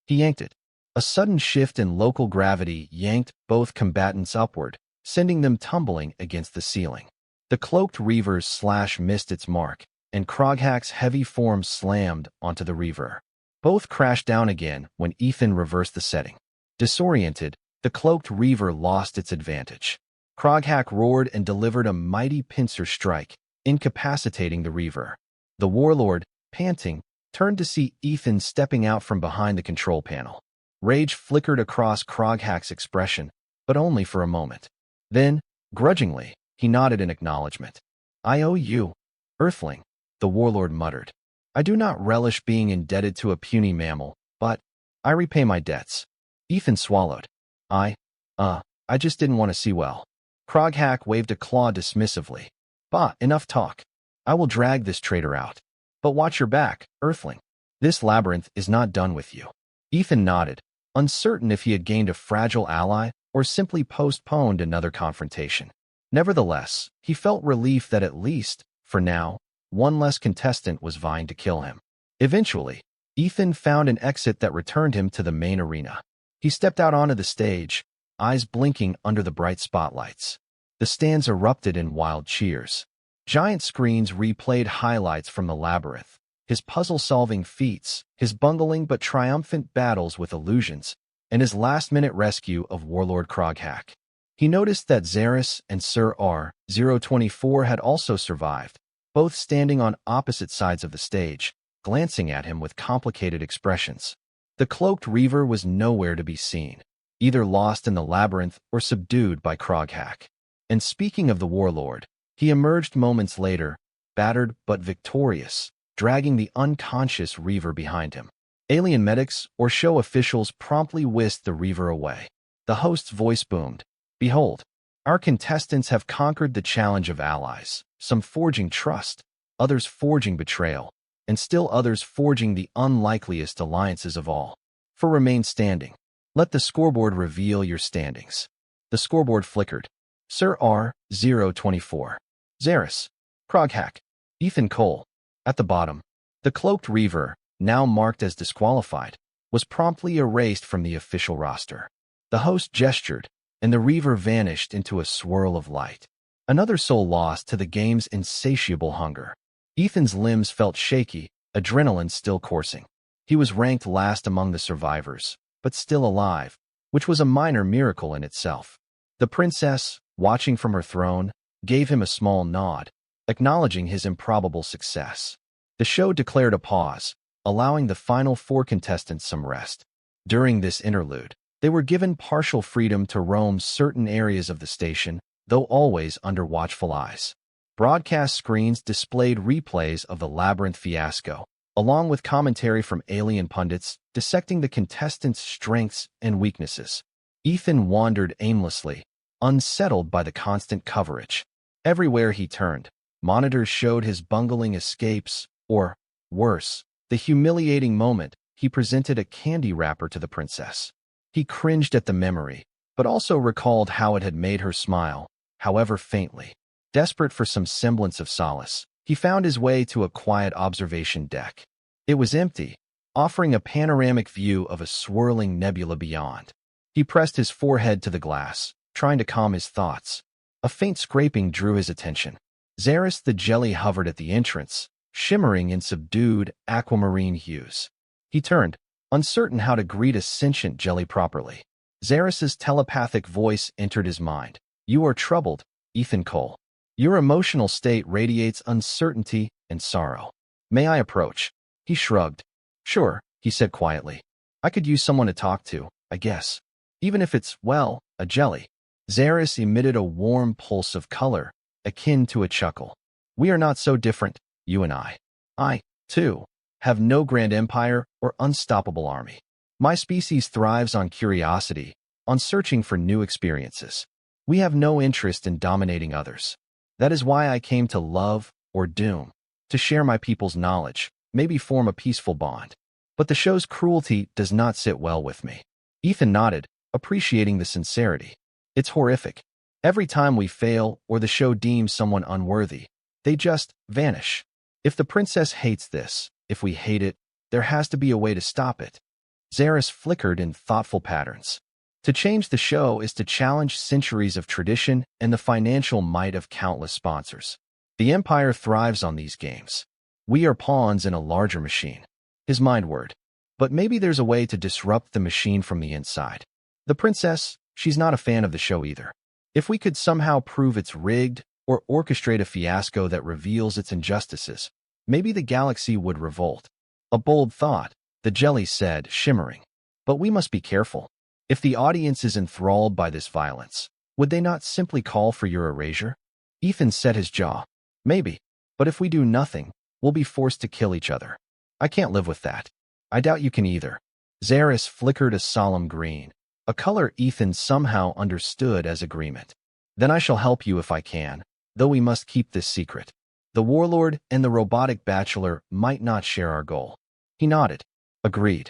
He yanked it. A sudden shift in local gravity yanked both combatants upward, sending them tumbling against the ceiling. The cloaked Reaver's slash missed its mark, and Kroghak's heavy form slammed onto the Reaver. Both crashed down again when Ethan reversed the setting. Disoriented, the cloaked Reaver lost its advantage. Kroghak roared and delivered a mighty pincer strike, incapacitating the Reaver. The warlord, panting, turned to see Ethan stepping out from behind the control panel. Rage flickered across Kroghak's expression, but only for a moment. Then, grudgingly, he nodded in acknowledgement. "I owe you, Earthling," the warlord muttered. "I do not relish being indebted to a puny mammal, but I repay my debts." Ethan swallowed. I just didn't want to see well." Kroghak waved a claw dismissively. "Bah, enough talk. I will drag this traitor out. But watch your back, Earthling. This labyrinth is not done with you." Ethan nodded, uncertain if he had gained a fragile ally or simply postponed another confrontation. Nevertheless, he felt relief that at least, for now, one less contestant was vying to kill him. Eventually, Ethan found an exit that returned him to the main arena. He stepped out onto the stage, eyes blinking under the bright spotlights. The stands erupted in wild cheers. Giant screens replayed highlights from the labyrinth, his puzzle-solving feats, his bungling but triumphant battles with illusions, and his last-minute rescue of warlord Kroghak. He noticed that Xeris and Sir R024 had also survived, both standing on opposite sides of the stage, glancing at him with complicated expressions. The cloaked Reaver was nowhere to be seen, either lost in the labyrinth or subdued by Kroghak. And speaking of the warlord, he emerged moments later, battered but victorious, dragging the unconscious Reaver behind him. Alien medics or show officials promptly whisked the Reaver away. The host's voice boomed. Behold, our contestants have conquered the challenge of allies, some forging trust, others forging betrayal, and still others forging the unlikeliest alliances of all. For remain standing. Let the scoreboard reveal your standings. The scoreboard flickered. Sir R024. Xeris. Kroghak. Ethan Cole. At the bottom, the cloaked Reaver, now marked as disqualified, was promptly erased from the official roster. The host gestured, and the Reaver vanished into a swirl of light. Another soul lost to the game's insatiable hunger. Ethan's limbs felt shaky, adrenaline still coursing. He was ranked last among the survivors, but still alive, which was a minor miracle in itself. The princess, watching from her throne, gave him a small nod, acknowledging his improbable success. The show declared a pause, allowing the final 4 contestants some rest. During this interlude, they were given partial freedom to roam certain areas of the station, though always under watchful eyes. Broadcast screens displayed replays of the labyrinth fiasco, along with commentary from alien pundits dissecting the contestants' strengths and weaknesses. Ethan wandered aimlessly, unsettled by the constant coverage. Everywhere he turned, monitors showed his bungling escapes, or, worse, the humiliating moment he presented a candy wrapper to the princess. He cringed at the memory, but also recalled how it had made her smile, however faintly. Desperate for some semblance of solace, he found his way to a quiet observation deck. It was empty, offering a panoramic view of a swirling nebula beyond. He pressed his forehead to the glass, trying to calm his thoughts. A faint scraping drew his attention. Xeris the jelly hovered at the entrance, shimmering in subdued aquamarine hues. He turned, uncertain how to greet a sentient jelly properly. Xeris's telepathic voice entered his mind. You are troubled, Ethan Cole. Your emotional state radiates uncertainty and sorrow. May I approach? He shrugged. Sure, he said quietly. I could use someone to talk to, I guess. Even if it's, well, a jelly. Xeris emitted a warm pulse of color, akin to a chuckle. We are not so different, you and I. I, too, have no grand empire or unstoppable army. My species thrives on curiosity, on searching for new experiences. We have no interest in dominating others. That is why I came to love, or doom, to share my people's knowledge, maybe form a peaceful bond. But the show's cruelty does not sit well with me. Ethan nodded, appreciating the sincerity. It's horrific. Every time we fail or the show deems someone unworthy, they just vanish. If the princess hates this, if we hate it, there has to be a way to stop it. Xeris flickered in thoughtful patterns. To change the show is to challenge centuries of tradition and the financial might of countless sponsors. The Empire thrives on these games. We are pawns in a larger machine. His mind whirred. But maybe there's a way to disrupt the machine from the inside. The princess, she's not a fan of the show either. If we could somehow prove it's rigged or orchestrate a fiasco that reveals its injustices, maybe the galaxy would revolt. A bold thought, the jelly said, shimmering. But we must be careful. If the audience is enthralled by this violence, would they not simply call for your erasure? Ethan set his jaw. Maybe. But if we do nothing, we'll be forced to kill each other. I can't live with that. I doubt you can either. Xeris flickered a solemn green, a color Ethan somehow understood as agreement. Then I shall help you if I can, though we must keep this secret. The warlord and the robotic bachelor might not share our goal. He nodded. Agreed.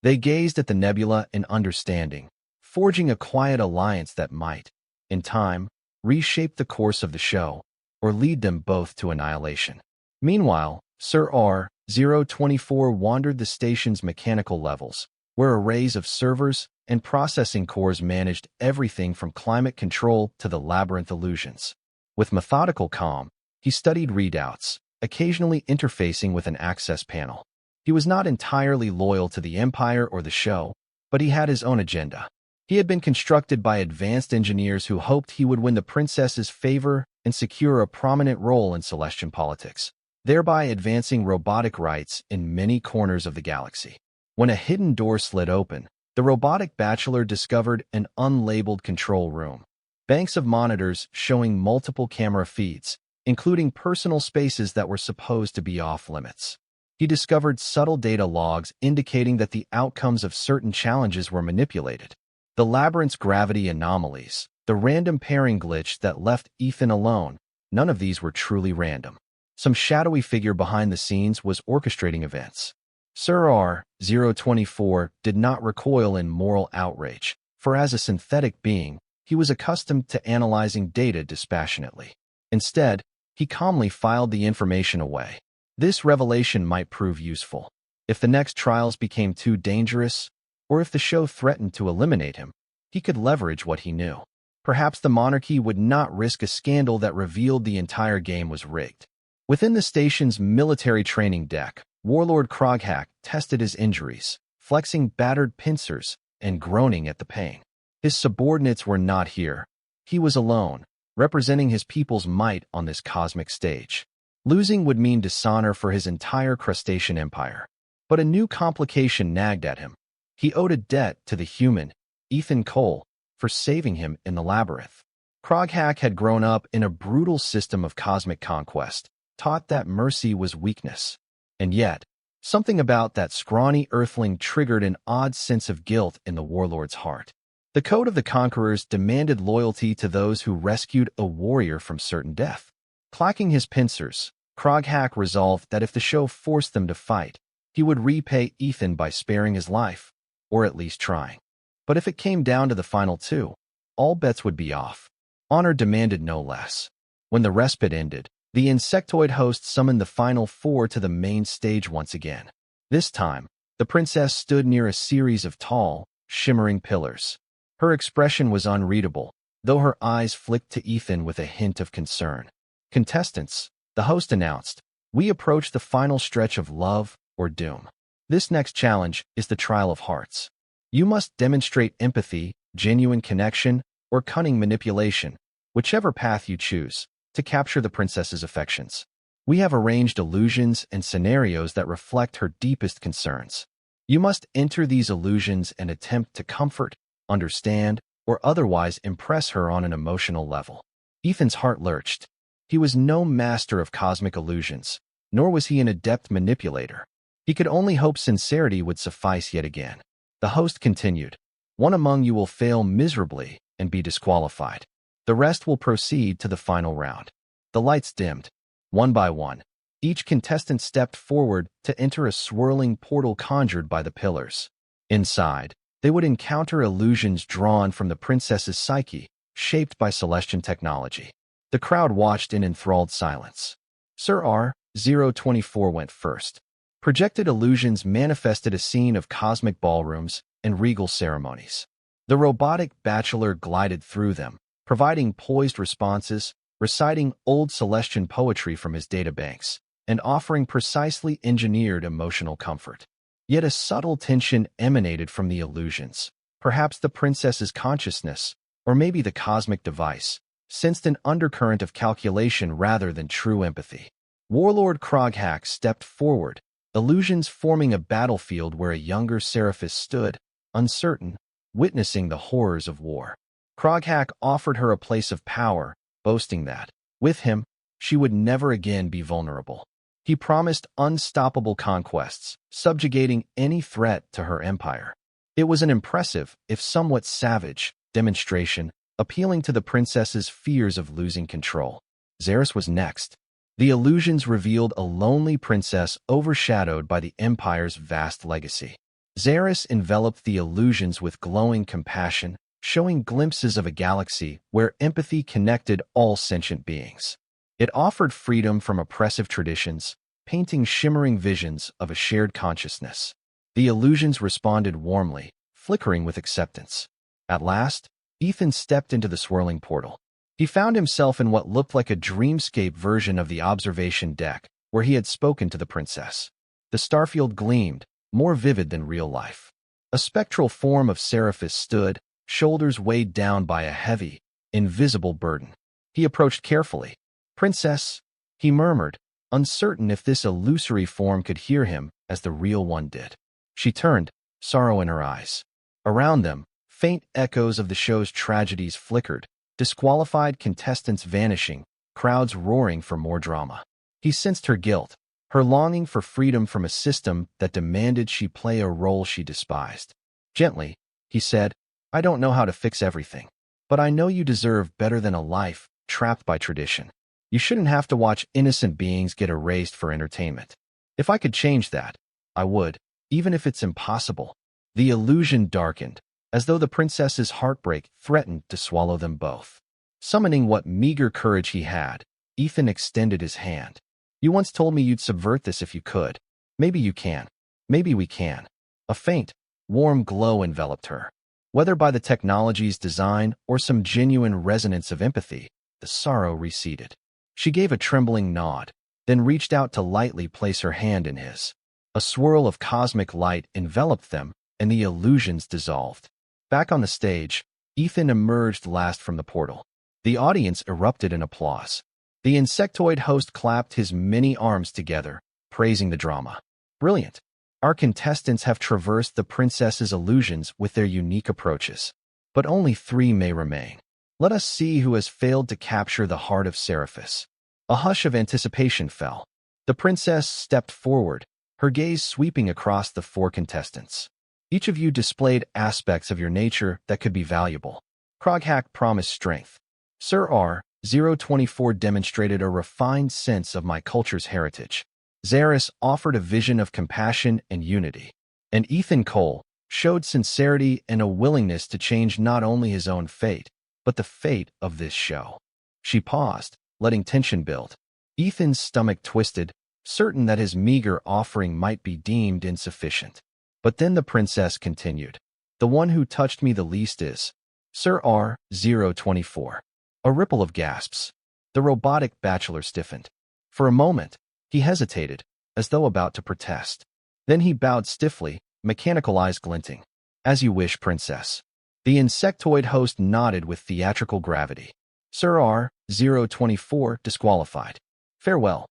They gazed at the nebula in understanding, forging a quiet alliance that might, in time, reshape the course of the show, or lead them both to annihilation. Meanwhile, Sir R-024 wandered the station's mechanical levels, where arrays of servers and processing cores managed everything from climate control to the labyrinth illusions. With methodical calm, he studied readouts, occasionally interfacing with an access panel. He was not entirely loyal to the Empire or the show, but he had his own agenda. He had been constructed by advanced engineers who hoped he would win the princess's favor and secure a prominent role in Celestian politics, thereby advancing robotic rights in many corners of the galaxy. When a hidden door slid open, the robotic bachelor discovered an unlabeled control room. Banks of monitors showing multiple camera feeds, including personal spaces that were supposed to be off-limits. He discovered subtle data logs indicating that the outcomes of certain challenges were manipulated. The labyrinth's gravity anomalies, the random pairing glitch that left Ethan alone, none of these were truly random. Some shadowy figure behind the scenes was orchestrating events. Sir R-024 did not recoil in moral outrage, for as a synthetic being, he was accustomed to analyzing data dispassionately. Instead, he calmly filed the information away. This revelation might prove useful. If the next trials became too dangerous, or if the show threatened to eliminate him, he could leverage what he knew. Perhaps the monarchy would not risk a scandal that revealed the entire game was rigged. Within the station's military training deck, Warlord Kroghak tested his injuries, flexing battered pincers and groaning at the pain. His subordinates were not here. He was alone, representing his people's might on this cosmic stage. Losing would mean dishonor for his entire crustacean empire. But a new complication nagged at him. He owed a debt to the human, Ethan Cole, for saving him in the labyrinth. Kroghak had grown up in a brutal system of cosmic conquest, taught that mercy was weakness. And yet, something about that scrawny earthling triggered an odd sense of guilt in the warlord's heart. The Code of the Conquerors demanded loyalty to those who rescued a warrior from certain death. Clacking his pincers, Kroghak resolved that if the show forced them to fight, he would repay Ethan by sparing his life, or at least trying. But if it came down to the final two, all bets would be off. Honor demanded no less. When the respite ended, the insectoid host summoned the final four to the main stage once again. This time, the princess stood near a series of tall, shimmering pillars. Her expression was unreadable, though her eyes flicked to Ethan with a hint of concern. Contestants, the host announced, we approach the final stretch of love or doom. This next challenge is the trial of hearts. You must demonstrate empathy, genuine connection, or cunning manipulation, whichever path you choose, to capture the princess's affections. We have arranged illusions and scenarios that reflect her deepest concerns. You must enter these illusions and attempt to comfort, understand, or otherwise impress her on an emotional level. Ethan's heart lurched. He was no master of cosmic illusions, nor was he an adept manipulator. He could only hope sincerity would suffice yet again. The host continued, one among you will fail miserably and be disqualified. The rest will proceed to the final round. The lights dimmed. One by one, each contestant stepped forward to enter a swirling portal conjured by the pillars. Inside, they would encounter illusions drawn from the princess's psyche, shaped by Celestian technology. The crowd watched in enthralled silence. Sir R-024 went first. Projected illusions manifested a scene of cosmic ballrooms and regal ceremonies. The robotic bachelor glided through them, providing poised responses, reciting old Celestian poetry from his databanks, and offering precisely engineered emotional comfort. Yet a subtle tension emanated from the illusions. Perhaps the princess's consciousness, or maybe the cosmic device, sensed an undercurrent of calculation rather than true empathy. Warlord Kroghak stepped forward, illusions forming a battlefield where a younger Seraphis stood, uncertain, witnessing the horrors of war. Kroghak offered her a place of power, boasting that, with him, she would never again be vulnerable. He promised unstoppable conquests, subjugating any threat to her empire. It was an impressive, if somewhat savage, demonstration, appealing to the princess's fears of losing control. Xeris was next. The illusions revealed a lonely princess overshadowed by the empire's vast legacy. Xeris enveloped the illusions with glowing compassion, showing glimpses of a galaxy where empathy connected all sentient beings. It offered freedom from oppressive traditions, painting shimmering visions of a shared consciousness. The illusions responded warmly, flickering with acceptance. At last, Ethan stepped into the swirling portal. He found himself in what looked like a dreamscape version of the observation deck, where he had spoken to the princess. The starfield gleamed, more vivid than real life. A spectral form of Seraphis stood, shoulders weighed down by a heavy, invisible burden. He approached carefully. "Princess," he murmured, uncertain if this illusory form could hear him as the real one did. She turned, sorrow in her eyes. Around them, faint echoes of the show's tragedies flickered, disqualified contestants vanishing, crowds roaring for more drama. He sensed her guilt, her longing for freedom from a system that demanded she play a role she despised. Gently, he said, "I don't know how to fix everything, but I know you deserve better than a life trapped by tradition. You shouldn't have to watch innocent beings get erased for entertainment. If I could change that, I would, even if it's impossible." The illusion darkened, as though the princess's heartbreak threatened to swallow them both. Summoning what meager courage he had, Ethan extended his hand. "You once told me you'd subvert this if you could. Maybe you can. Maybe we can." A faint, warm glow enveloped her. Whether by the technology's design or some genuine resonance of empathy, the sorrow receded. She gave a trembling nod, then reached out to lightly place her hand in his. A swirl of cosmic light enveloped them, and the illusions dissolved. Back on the stage, Ethan emerged last from the portal. The audience erupted in applause. The insectoid host clapped his many arms together, praising the drama. "Brilliant. Our contestants have traversed the princess's illusions with their unique approaches. But only 3 may remain. Let us see who has failed to capture the heart of Seraphis." A hush of anticipation fell. The princess stepped forward, her gaze sweeping across the 4 contestants. "Each of you displayed aspects of your nature that could be valuable." Kroghack promised strength. Sir R. 024 demonstrated a refined sense of my culture's heritage. Xeris offered a vision of compassion and unity. And Ethan Cole showed sincerity and a willingness to change not only his own fate, but the fate of this show. She paused, letting tension build. Ethan's stomach twisted, certain that his meager offering might be deemed insufficient. But then the princess continued. "The one who touched me the least is Sir R. 024. A ripple of gasps. The robotic bachelor stiffened. For a moment, he hesitated, as though about to protest. Then he bowed stiffly, mechanical eyes glinting. "As you wish, princess." The insectoid host nodded with theatrical gravity. Sir R. 024 disqualified. "Farewell."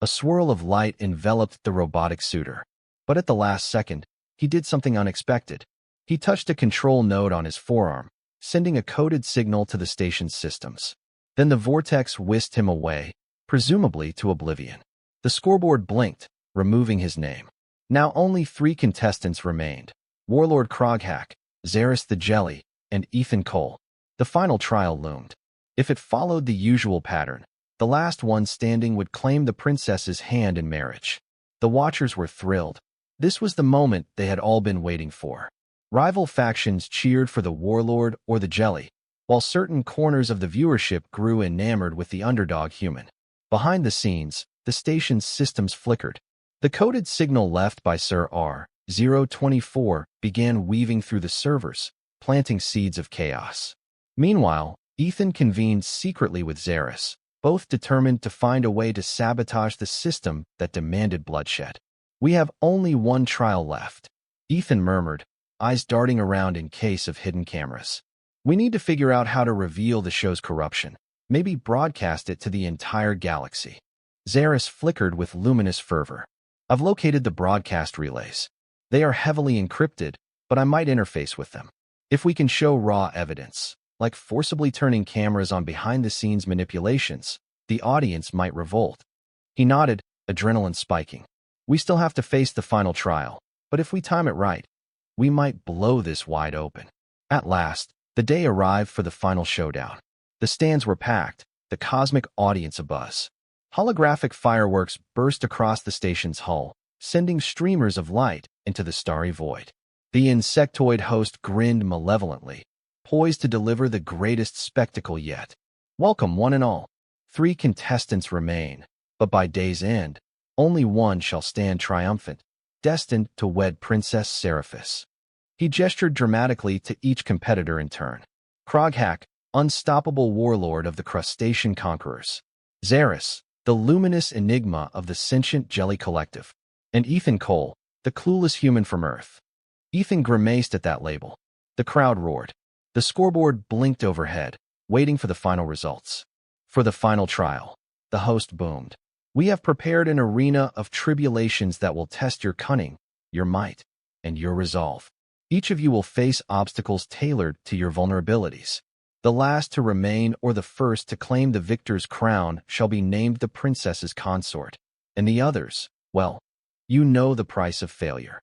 A swirl of light enveloped the robotic suitor. But at the last second, he did something unexpected. He touched a control node on his forearm, sending a coded signal to the station's systems. Then the vortex whisked him away, presumably to oblivion. The scoreboard blinked, removing his name. Now only 3 contestants remained: Warlord Kroghack, Xeris the Jelly, and Ethan Cole. The final trial loomed. If it followed the usual pattern, the last one standing would claim the princess's hand in marriage. The watchers were thrilled. This was the moment they had all been waiting for. Rival factions cheered for the warlord or the jelly, while certain corners of the viewership grew enamored with the underdog human. Behind the scenes, the station's systems flickered. The coded signal left by Sir R. 024 began weaving through the servers, planting seeds of chaos. Meanwhile, Ethan convened secretly with Xeris, both determined to find a way to sabotage the system that demanded bloodshed. "We have only one trial left," Ethan murmured, eyes darting around in case of hidden cameras. "We need to figure out how to reveal the show's corruption, maybe broadcast it to the entire galaxy." Xeris flickered with luminous fervor. "I've located the broadcast relays. They are heavily encrypted, but I might interface with them. If we can show raw evidence, like forcibly turning cameras on behind-the-scenes manipulations, the audience might revolt." He nodded, adrenaline spiking. "We still have to face the final trial, but if we time it right, we might blow this wide open." At last, the day arrived for the final showdown. The stands were packed, the cosmic audience abuzz. Holographic fireworks burst across the station's hull, sending streamers of light into the starry void. The insectoid host grinned malevolently, poised to deliver the greatest spectacle yet. Welcome, one and all. 3 contestants remain, but by day's end, only one shall stand triumphant, destined to wed Princess Seraphis. He gestured dramatically to each competitor in turn. Kroghak, unstoppable warlord of the crustacean conquerors. Xeris, the luminous enigma of the sentient jelly collective. And Ethan Cole, the clueless human from Earth. Ethan grimaced at that label. The crowd roared. The scoreboard blinked overhead, waiting for the final results. For the final trial, the host boomed. We have prepared an arena of tribulations that will test your cunning, your might, and your resolve. Each of you will face obstacles tailored to your vulnerabilities. The last to remain or the first to claim the victor's crown shall be named the princess's consort. And the others, well, you know the price of failure.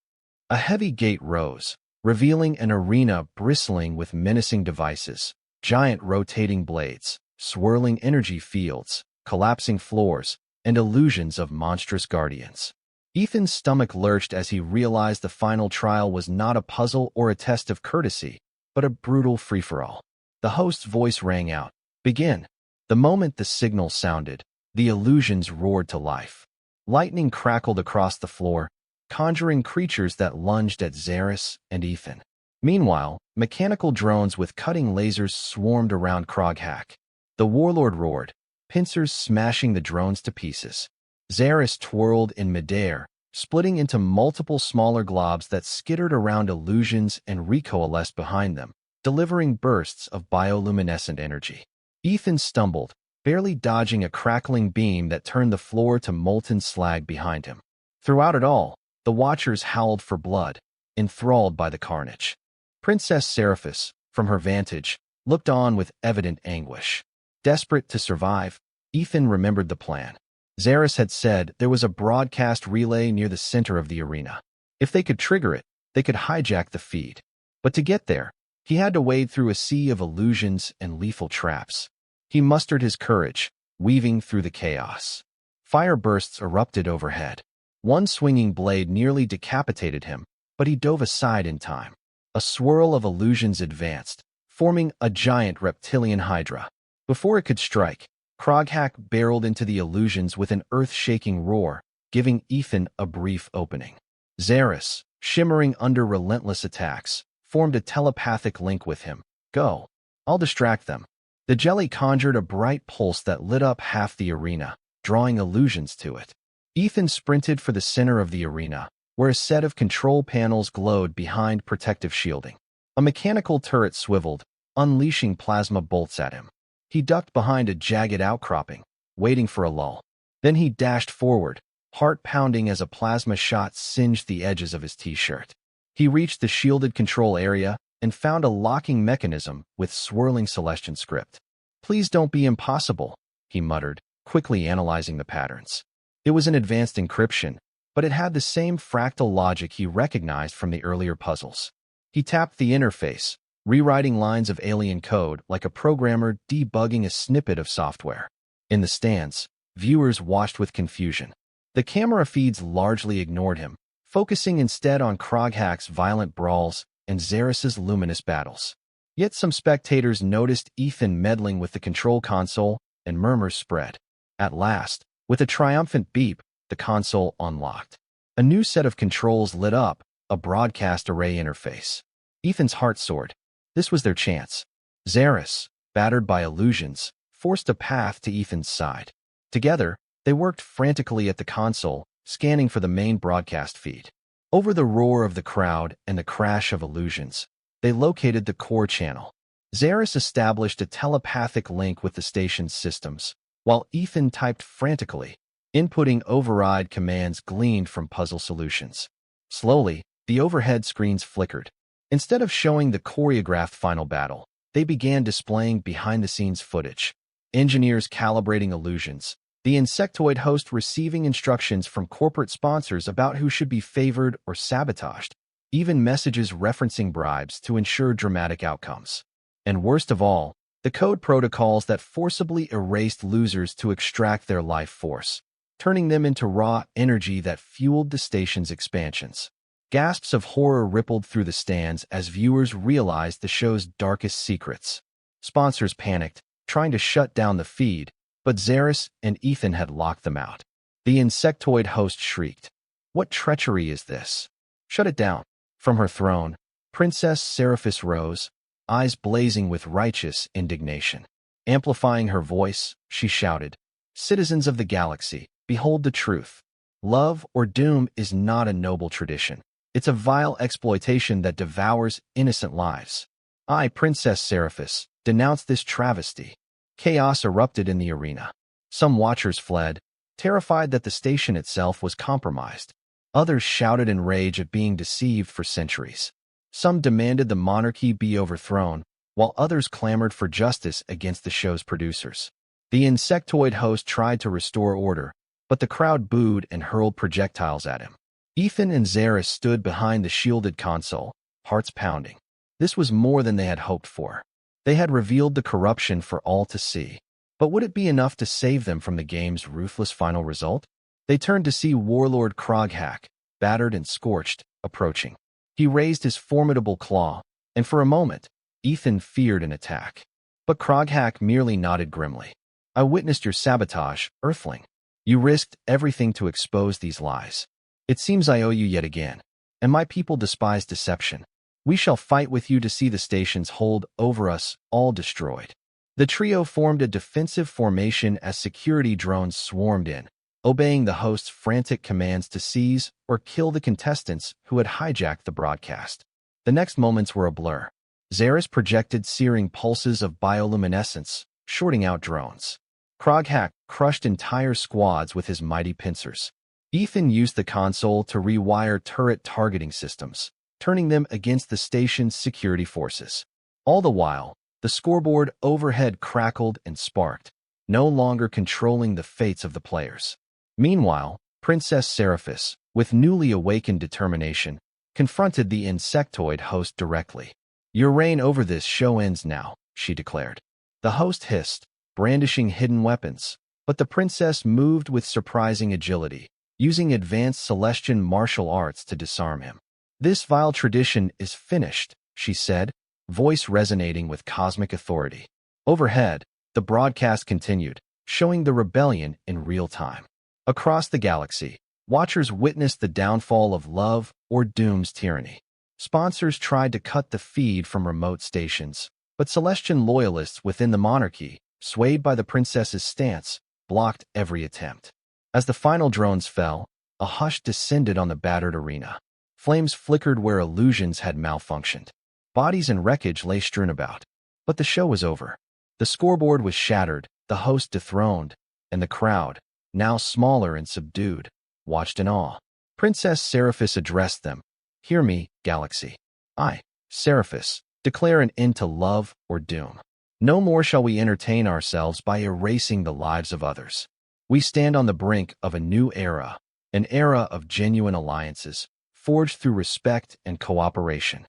A heavy gate rose, revealing an arena bristling with menacing devices, giant rotating blades, swirling energy fields, collapsing floors, and illusions of monstrous guardians. Ethan's stomach lurched as he realized the final trial was not a puzzle or a test of courtesy, but a brutal free-for-all. The host's voice rang out. Begin. The moment the signal sounded, the illusions roared to life. Lightning crackled across the floor, conjuring creatures that lunged at Xeris and Ethan. Meanwhile, mechanical drones with cutting lasers swarmed around Kroghak. The warlord roared, pincers smashing the drones to pieces. Xeris twirled in midair, splitting into multiple smaller globs that skittered around illusions and recoalesced behind them, delivering bursts of bioluminescent energy. Ethan stumbled, barely dodging a crackling beam that turned the floor to molten slag behind him. Throughout it all, the watchers howled for blood, enthralled by the carnage. Princess Seraphis, from her vantage, looked on with evident anguish. Desperate to survive, Ethan remembered the plan. Xeris had said there was a broadcast relay near the center of the arena. If they could trigger it, they could hijack the feed. But to get there, he had to wade through a sea of illusions and lethal traps. He mustered his courage, weaving through the chaos. Fire bursts erupted overhead. One swinging blade nearly decapitated him, but he dove aside in time. A swirl of illusions advanced, forming a giant reptilian hydra. Before it could strike, Kroghak barreled into the illusions with an earth-shaking roar, giving Ethan a brief opening. Xeris, shimmering under relentless attacks, formed a telepathic link with him. Go. I'll distract them. The jelly conjured a bright pulse that lit up half the arena, drawing illusions to it. Ethan sprinted for the center of the arena, where a set of control panels glowed behind protective shielding. A mechanical turret swiveled, unleashing plasma bolts at him. He ducked behind a jagged outcropping, waiting for a lull. Then he dashed forward, heart pounding as a plasma shot singed the edges of his t-shirt. He reached the shielded control area and found a locking mechanism with swirling Celestian script. Please don't be impossible, he muttered, quickly analyzing the patterns. It was an advanced encryption, but it had the same fractal logic he recognized from the earlier puzzles. He tapped the interface, rewriting lines of alien code like a programmer debugging a snippet of software. In the stands, viewers watched with confusion. The camera feeds largely ignored him, focusing instead on Kroghak's violent brawls and Xeris's luminous battles. Yet some spectators noticed Ethan meddling with the control console, and murmurs spread. At last, with a triumphant beep, the console unlocked. A new set of controls lit up, a broadcast array interface. Ethan's heart soared. This was their chance. Xeris, battered by illusions, forced a path to Ethan's side. Together, they worked frantically at the console, scanning for the main broadcast feed. Over the roar of the crowd and the crash of illusions, they located the core channel. Xeris established a telepathic link with the station's systems, while Ethan typed frantically, inputting override commands gleaned from puzzle solutions. Slowly, the overhead screens flickered. Instead of showing the choreographed final battle, they began displaying behind-the-scenes footage. Engineers calibrating illusions, the insectoid host receiving instructions from corporate sponsors about who should be favored or sabotaged, even messages referencing bribes to ensure dramatic outcomes. And worst of all, the code protocols that forcibly erased losers to extract their life force, turning them into raw energy that fueled the station's expansions. Gasps of horror rippled through the stands as viewers realized the show's darkest secrets. Sponsors panicked, trying to shut down the feed, but Zaris and Ethan had locked them out. The insectoid host shrieked, "What treachery is this? Shut it down." From her throne, Princess Seraphis rose, eyes blazing with righteous indignation. Amplifying her voice, she shouted, "Citizens of the galaxy, behold the truth. Love or doom is not a noble tradition. It's a vile exploitation that devours innocent lives. I, Princess Seraphis, denounce this travesty." Chaos erupted in the arena. Some watchers fled, terrified that the station itself was compromised. Others shouted in rage at being deceived for centuries. Some demanded the monarchy be overthrown, while others clamored for justice against the show's producers. The insectoid host tried to restore order, but the crowd booed and hurled projectiles at him. Ethan and Zaris stood behind the shielded console, hearts pounding. This was more than they had hoped for. They had revealed the corruption for all to see. But would it be enough to save them from the game's ruthless final result? They turned to see warlord Kroghak, battered and scorched, approaching. He raised his formidable claw, and for a moment, Ethan feared an attack. But Kroghak merely nodded grimly. "I witnessed your sabotage, Earthling. You risked everything to expose these lies. It seems I owe you yet again, and my people despise deception. We shall fight with you to see the station's hold over us all destroyed." The trio formed a defensive formation as security drones swarmed in, obeying the host's frantic commands to seize or kill the contestants who had hijacked the broadcast. The next moments were a blur. Zaris projected searing pulses of bioluminescence, shorting out drones. Kroghak crushed entire squads with his mighty pincers. Ethan used the console to rewire turret targeting systems, turning them against the station's security forces. All the while, the scoreboard overhead crackled and sparked, no longer controlling the fates of the players. Meanwhile, Princess Seraphis, with newly awakened determination, confronted the insectoid host directly. "Your reign over this show ends now," she declared. The host hissed, brandishing hidden weapons, but the princess moved with surprising agility, using advanced Celestian martial arts to disarm him. "This vile tradition is finished," she said, voice resonating with cosmic authority. Overhead, the broadcast continued, showing the rebellion in real time. Across the galaxy, watchers witnessed the downfall of love or doom's tyranny. Sponsors tried to cut the feed from remote stations, but Celestian loyalists within the monarchy, swayed by the princess's stance, blocked every attempt. As the final drones fell, a hush descended on the battered arena. Flames flickered where illusions had malfunctioned. Bodies and wreckage lay strewn about. But the show was over. The scoreboard was shattered, the host dethroned, and the crowd, now smaller and subdued, watched in awe. Princess Seraphis addressed them. "Hear me, galaxy. I, Seraphis, declare an end to love or doom. No more shall we entertain ourselves by erasing the lives of others. We stand on the brink of a new era, an era of genuine alliances, forged through respect and cooperation."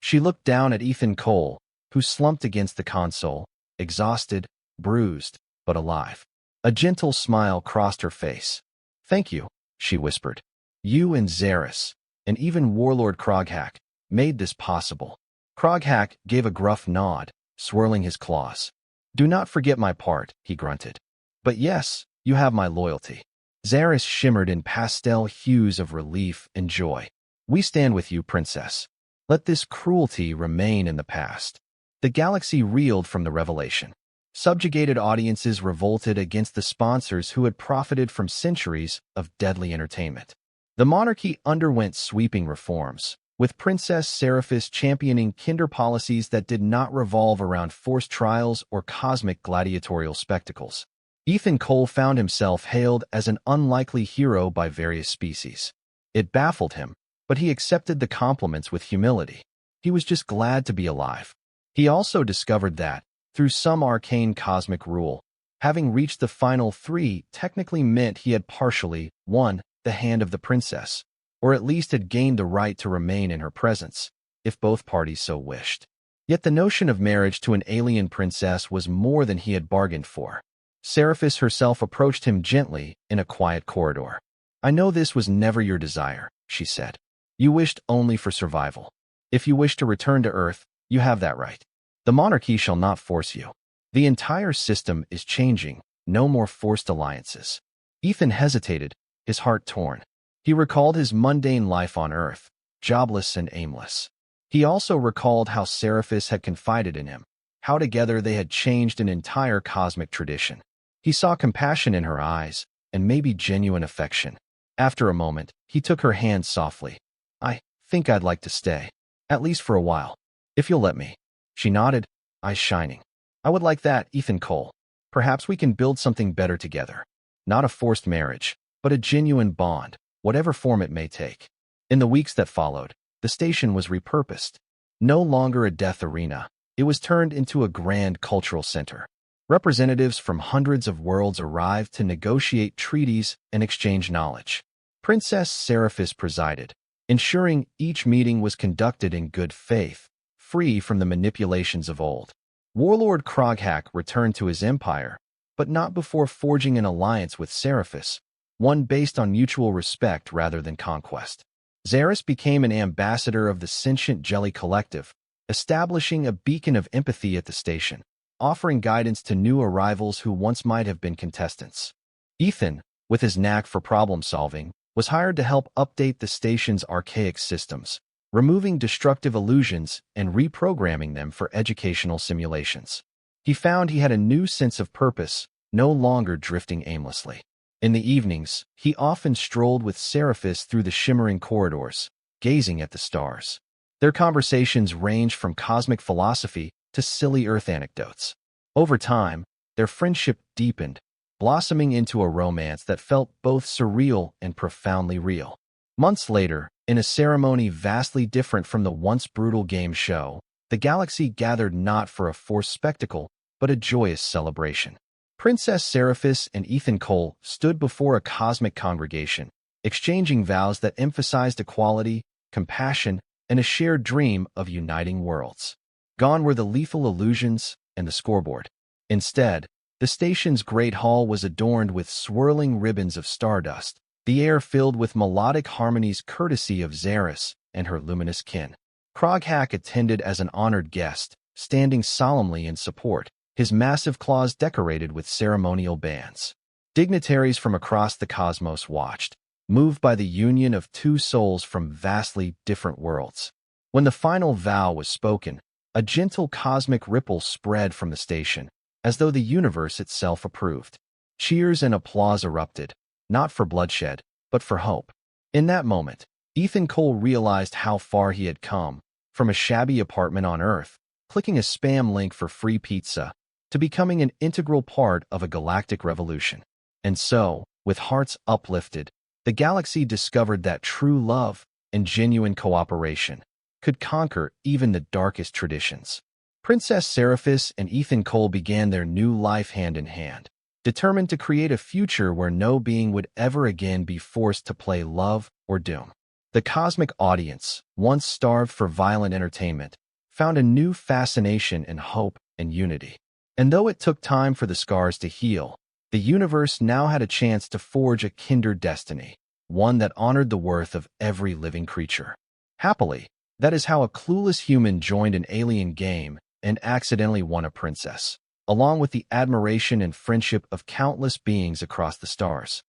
She looked down at Ethan Cole, who slumped against the console, exhausted, bruised, but alive. A gentle smile crossed her face. "Thank you," she whispered. "You and Zaris, and even warlord Kroghak, made this possible." Kroghak gave a gruff nod, swirling his claws. "Do not forget my part," he grunted. "But yes, you have my loyalty." Zaris shimmered in pastel hues of relief and joy. "We stand with you, princess. Let this cruelty remain in the past." The galaxy reeled from the revelation. Subjugated audiences revolted against the sponsors who had profited from centuries of deadly entertainment. The monarchy underwent sweeping reforms, with Princess Seraphis championing kinder policies that did not revolve around forced trials or cosmic gladiatorial spectacles. Ethan Cole found himself hailed as an unlikely hero by various species. It baffled him, but he accepted the compliments with humility. He was just glad to be alive. He also discovered that, through some arcane cosmic rule, having reached the final three technically meant he had partially won the hand of the princess, or at least had gained the right to remain in her presence, if both parties so wished. Yet the notion of marriage to an alien princess was more than he had bargained for. Seraphis herself approached him gently in a quiet corridor. "I know this was never your desire," she said. You wished only for survival. If you wish to return to Earth, you have that right. The monarchy shall not force you. The entire system is changing, no more forced alliances. Ethan hesitated, his heart torn. He recalled his mundane life on Earth, jobless and aimless. He also recalled how Seraphis had confided in him, how together they had changed an entire cosmic tradition. He saw compassion in her eyes, and maybe genuine affection. After a moment, he took her hand softly. I think I'd like to stay, at least for a while, if you'll let me. She nodded, eyes shining. I would like that, Ethan Cole. Perhaps we can build something better together. Not a forced marriage, but a genuine bond, whatever form it may take. In the weeks that followed, the station was repurposed. No longer a death arena, it was turned into a grand cultural center. Representatives from hundreds of worlds arrived to negotiate treaties and exchange knowledge. Princess Seraphis presided, ensuring each meeting was conducted in good faith, free from the manipulations of old. Warlord Kroghak returned to his empire, but not before forging an alliance with Seraphis, one based on mutual respect rather than conquest. Zaris became an ambassador of the Sentient Jelly Collective, establishing a beacon of empathy at the station, offering guidance to new arrivals who once might have been contestants. Ethan, with his knack for problem-solving, was hired to help update the station's archaic systems, removing destructive illusions and reprogramming them for educational simulations. He found he had a new sense of purpose, no longer drifting aimlessly. In the evenings, he often strolled with Seraphis through the shimmering corridors, gazing at the stars. Their conversations ranged from cosmic philosophy to silly Earth anecdotes. Over time, their friendship deepened, blossoming into a romance that felt both surreal and profoundly real. Months later, in a ceremony vastly different from the once brutal game show, the galaxy gathered not for a forced spectacle, but a joyous celebration. Princess Seraphis and Ethan Cole stood before a cosmic congregation, exchanging vows that emphasized equality, compassion, and a shared dream of uniting worlds. Gone were the lethal illusions and the scoreboard. Instead, the station's great hall was adorned with swirling ribbons of stardust, the air filled with melodic harmonies courtesy of Zaris and her luminous kin. Kroghak attended as an honored guest, standing solemnly in support, his massive claws decorated with ceremonial bands. Dignitaries from across the cosmos watched, moved by the union of two souls from vastly different worlds. When the final vow was spoken, a gentle cosmic ripple spread from the station, as though the universe itself approved. Cheers and applause erupted, not for bloodshed, but for hope. In that moment, Ethan Cole realized how far he had come, from a shabby apartment on Earth, clicking a spam link for free pizza, to becoming an integral part of a galactic revolution. And so, with hearts uplifted, the galaxy discovered that true love and genuine cooperation could conquer even the darkest traditions. Princess Seraphis and Ethan Cole began their new life hand in hand, determined to create a future where no being would ever again be forced to play love or doom. The cosmic audience, once starved for violent entertainment, found a new fascination in hope and unity. And though it took time for the scars to heal, the universe now had a chance to forge a kindred destiny, one that honored the worth of every living creature. Happily, that is how a clueless human joined an alien game and accidentally won a princess, along with the admiration and friendship of countless beings across the stars.